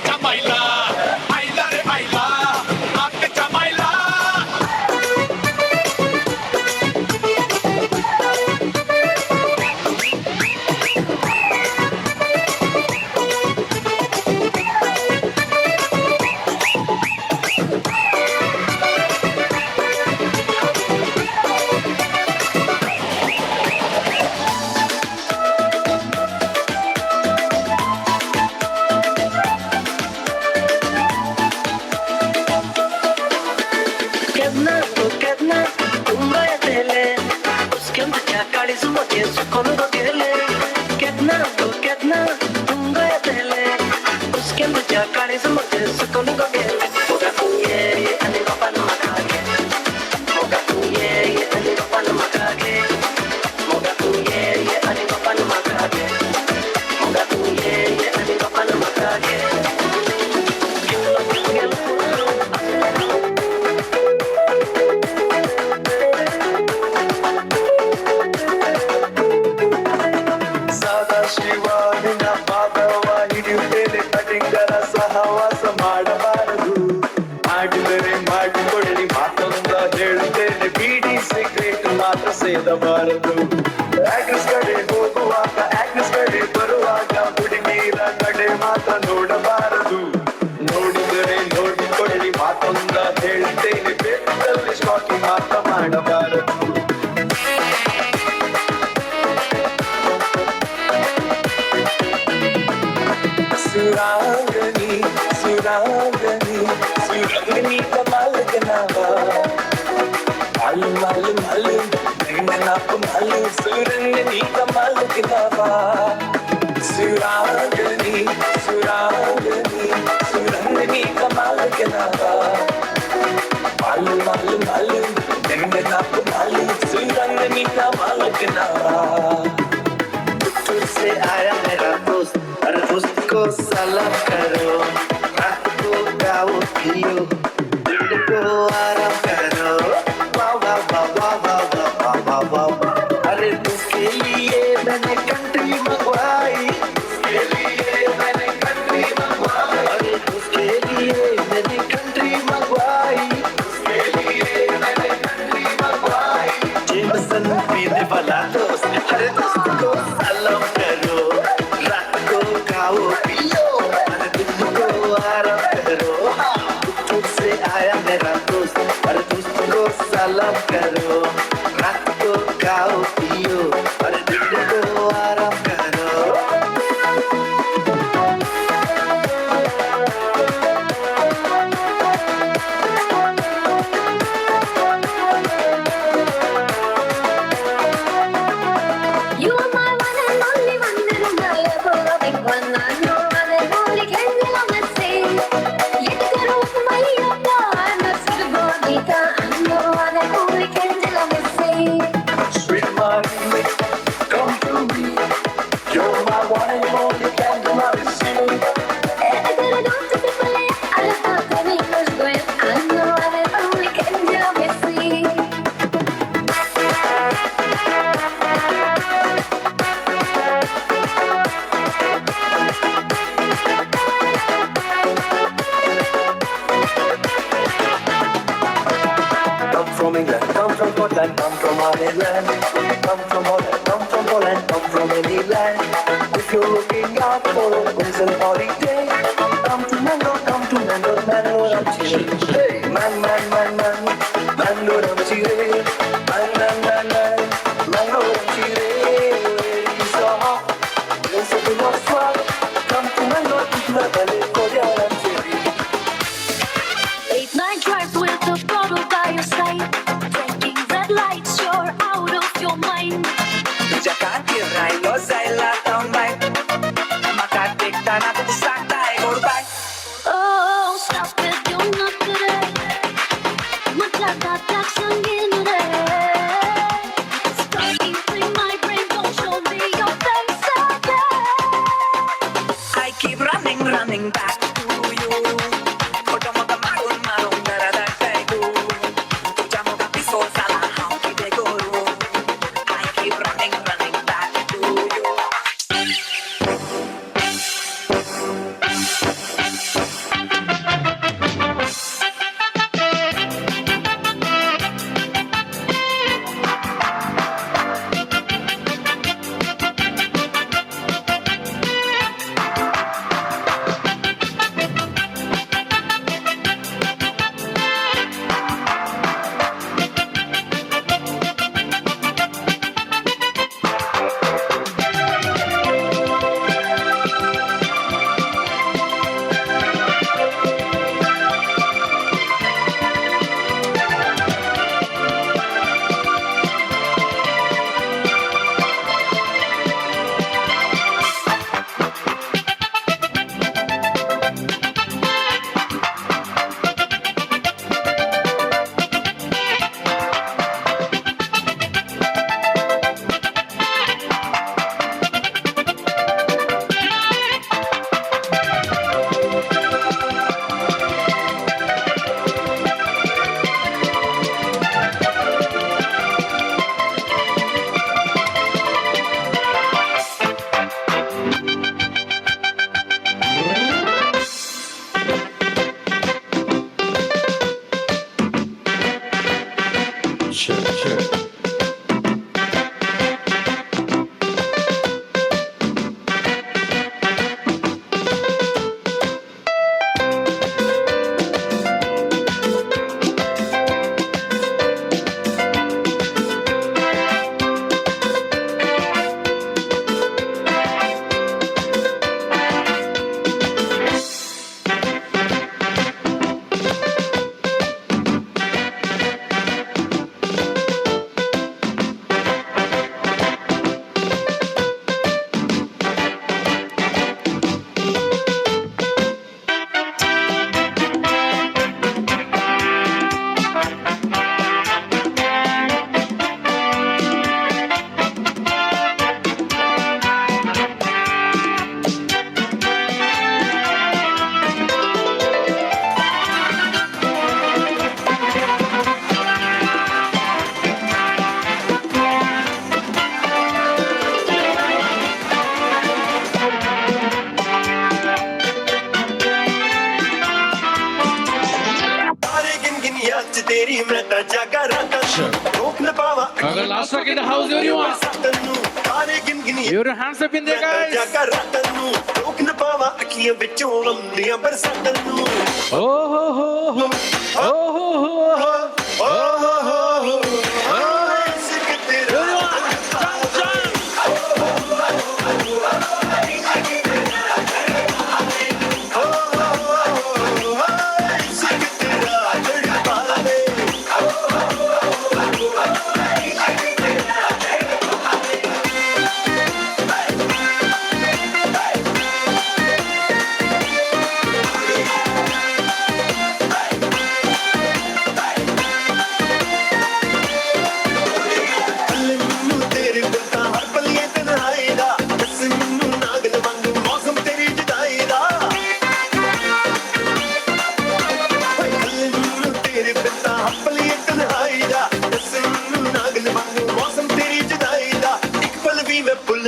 आत्याच्या बाईला आईला रे आईला आत्याच्या बाईला ಸೇದಬಾರದು ಆಕ್ಟ್ರೆಸ್ ಕಡೆ ಹೋಗುವಾಗ ಆಕ್ಟ್ರೆಸ್ ಕಡೆ ಬರುವಾಗ ಹುಡುಗಿರ ಕಡೆ ಮಾತ್ರ ನೋಡಬಾರದು ನೋಡಿದರೆ ನೋಡಿಕೊಳ್ಳಿ ಮಾತೊಂದ ಹೇಳ್ತೇನೆ ಬೇಕಲ್ಲಿ ಶಾಕಿ ಮಾತ್ರ ಮಾಡಬಾರದು ಸುರಾಂಗನಿ ಸುರಾಂಗನಿ ಸುರಂಗನಿ ಕಮಾಲಗನಾವಾ मालूम मालूम मालूम आपको मालूम सुरंगनी कमाल गिनावा सुरांगनी सुरांगनी सुरंगनी कमाल गिनावा मालूम मालूम मालूम आपको मालूम सुरंगनी कमाल गिनावा तुझ से आया मेरा दोस्त हर दोस्त को सलाम करो रात को गाओ पियो दिल को आराम करो अरे उसके लिए मैंने कंट्री मंगवाई उसके लिए मैंने कंट्री मंगवाई अरे उसके लिए मैंने कंट्री मंगवाई उसके लिए मैंने कंट्री मंगवाई जेमसन पीने वाला दोस्त हर दोस्त को सलाम करो रात को खाओ पियो अरे दिन को आराम करो तुझसे आया मेरा दोस्त हर दोस्त को सलाम करो रात को खाओ पियो और दिन को आराम करो You are my one and only one and my loving one. I know one and only can love and say. Yet karo maiya pyar na sarboni ka. I know one and only can love and say. Sweet mommy, come to me. You're my one and only candle I see. Agar don't you play, I love the way you're going. I know one and only can love and say. Come from England, come from Scotland, come from Ireland, come from Holland, come from Poland, come from any land. If you're looking out for a whistle holiday, come to Mango, Mango, I'm chilling. Hey, man, Mango, I'm chilling. Man, Mango, I'm chilling. So hot, there's something of fun. Come to Mango, I'm chilling. Late night drive with a bottle by your side. Drinking red lights, you're out of your mind. तुझ्या काठी राहिलो जायला थांबाय मका ना सांगताय गोडबाय Oh, stop it, you're not good. Matata sangin re. Starting to my brain, don't show me your face again. I keep running back to you खोटं मोठं मारून घरादाय तू तुझ्या मोठा पिसो झाला हाव किती करू I keep running back to you ਵਿੱਚ ਤੇਰੀ ਮੈਂ ਤਾਂ ਜਾਗਾ ਰਾਤਾਂ ਨੂੰ ਰੋਕ ਨਾ ਪਾਵਾਂ last rock in the house, everyone. ਤੈਨੂੰ ਸਾਰੇ ਗਿਣ ਗਿਣੀ Your hands up in the guys. ਜਾਗਾ ਰਾਤਾਂ ਨੂੰ ਰੋਕ ਨਾ ਪਾਵਾਂ ਅੱਖੀਆਂ ਵਿੱਚੋਂ ਆਉਂਦੀਆਂ ਬਰਸਾਤਾਂ ਨੂੰ Oh ho ho ho. Oh ho ho ho.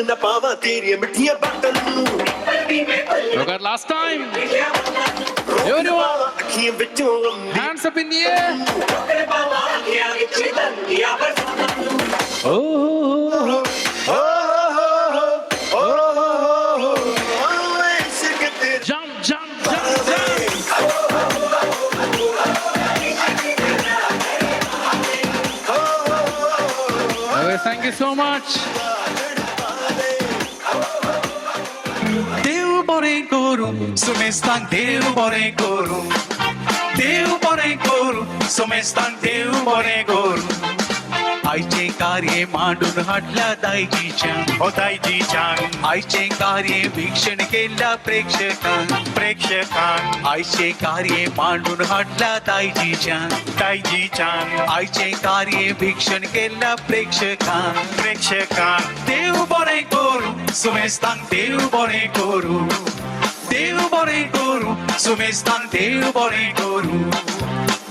ਨਾ ਪਾਵਾਂ ਤੇਰੀਆਂ ਮਿੱਠੀਆਂ ਬਾਤਾਂ ਨੂੰ Look at last time. everyone ਅੱਖੀਆਂ ਵਿੱਚੋਂ Hands up in the air. Oh ho ho ho. Jump, jump, jump, jump. Okay, thank you so much. देव बरे करू सुमेस्तान देव बरे करू देव बरे करू सुमेस्तान देव बरे करू आईचे कार्य मांडून हाटल्या दायजीच्या आईचे कार्य वीक्षण केल्या प्रेक्षकांक आईचे कार्य मांडून हाटल्या दायजीच्या आईचे कार्य वीक्षण केल्या प्रेक्षकांक देव बरे करू सुमेस्तान देव बरे करू देव बरे करू सुमेस्तान देव बरे करू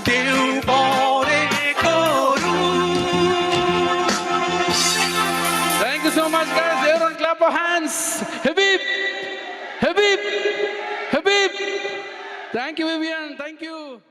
देव बरे करू. Thank you so much, guys. Everyone clap your hands. Habib, Habib, Habib. Thank you, Vivian. Thank you.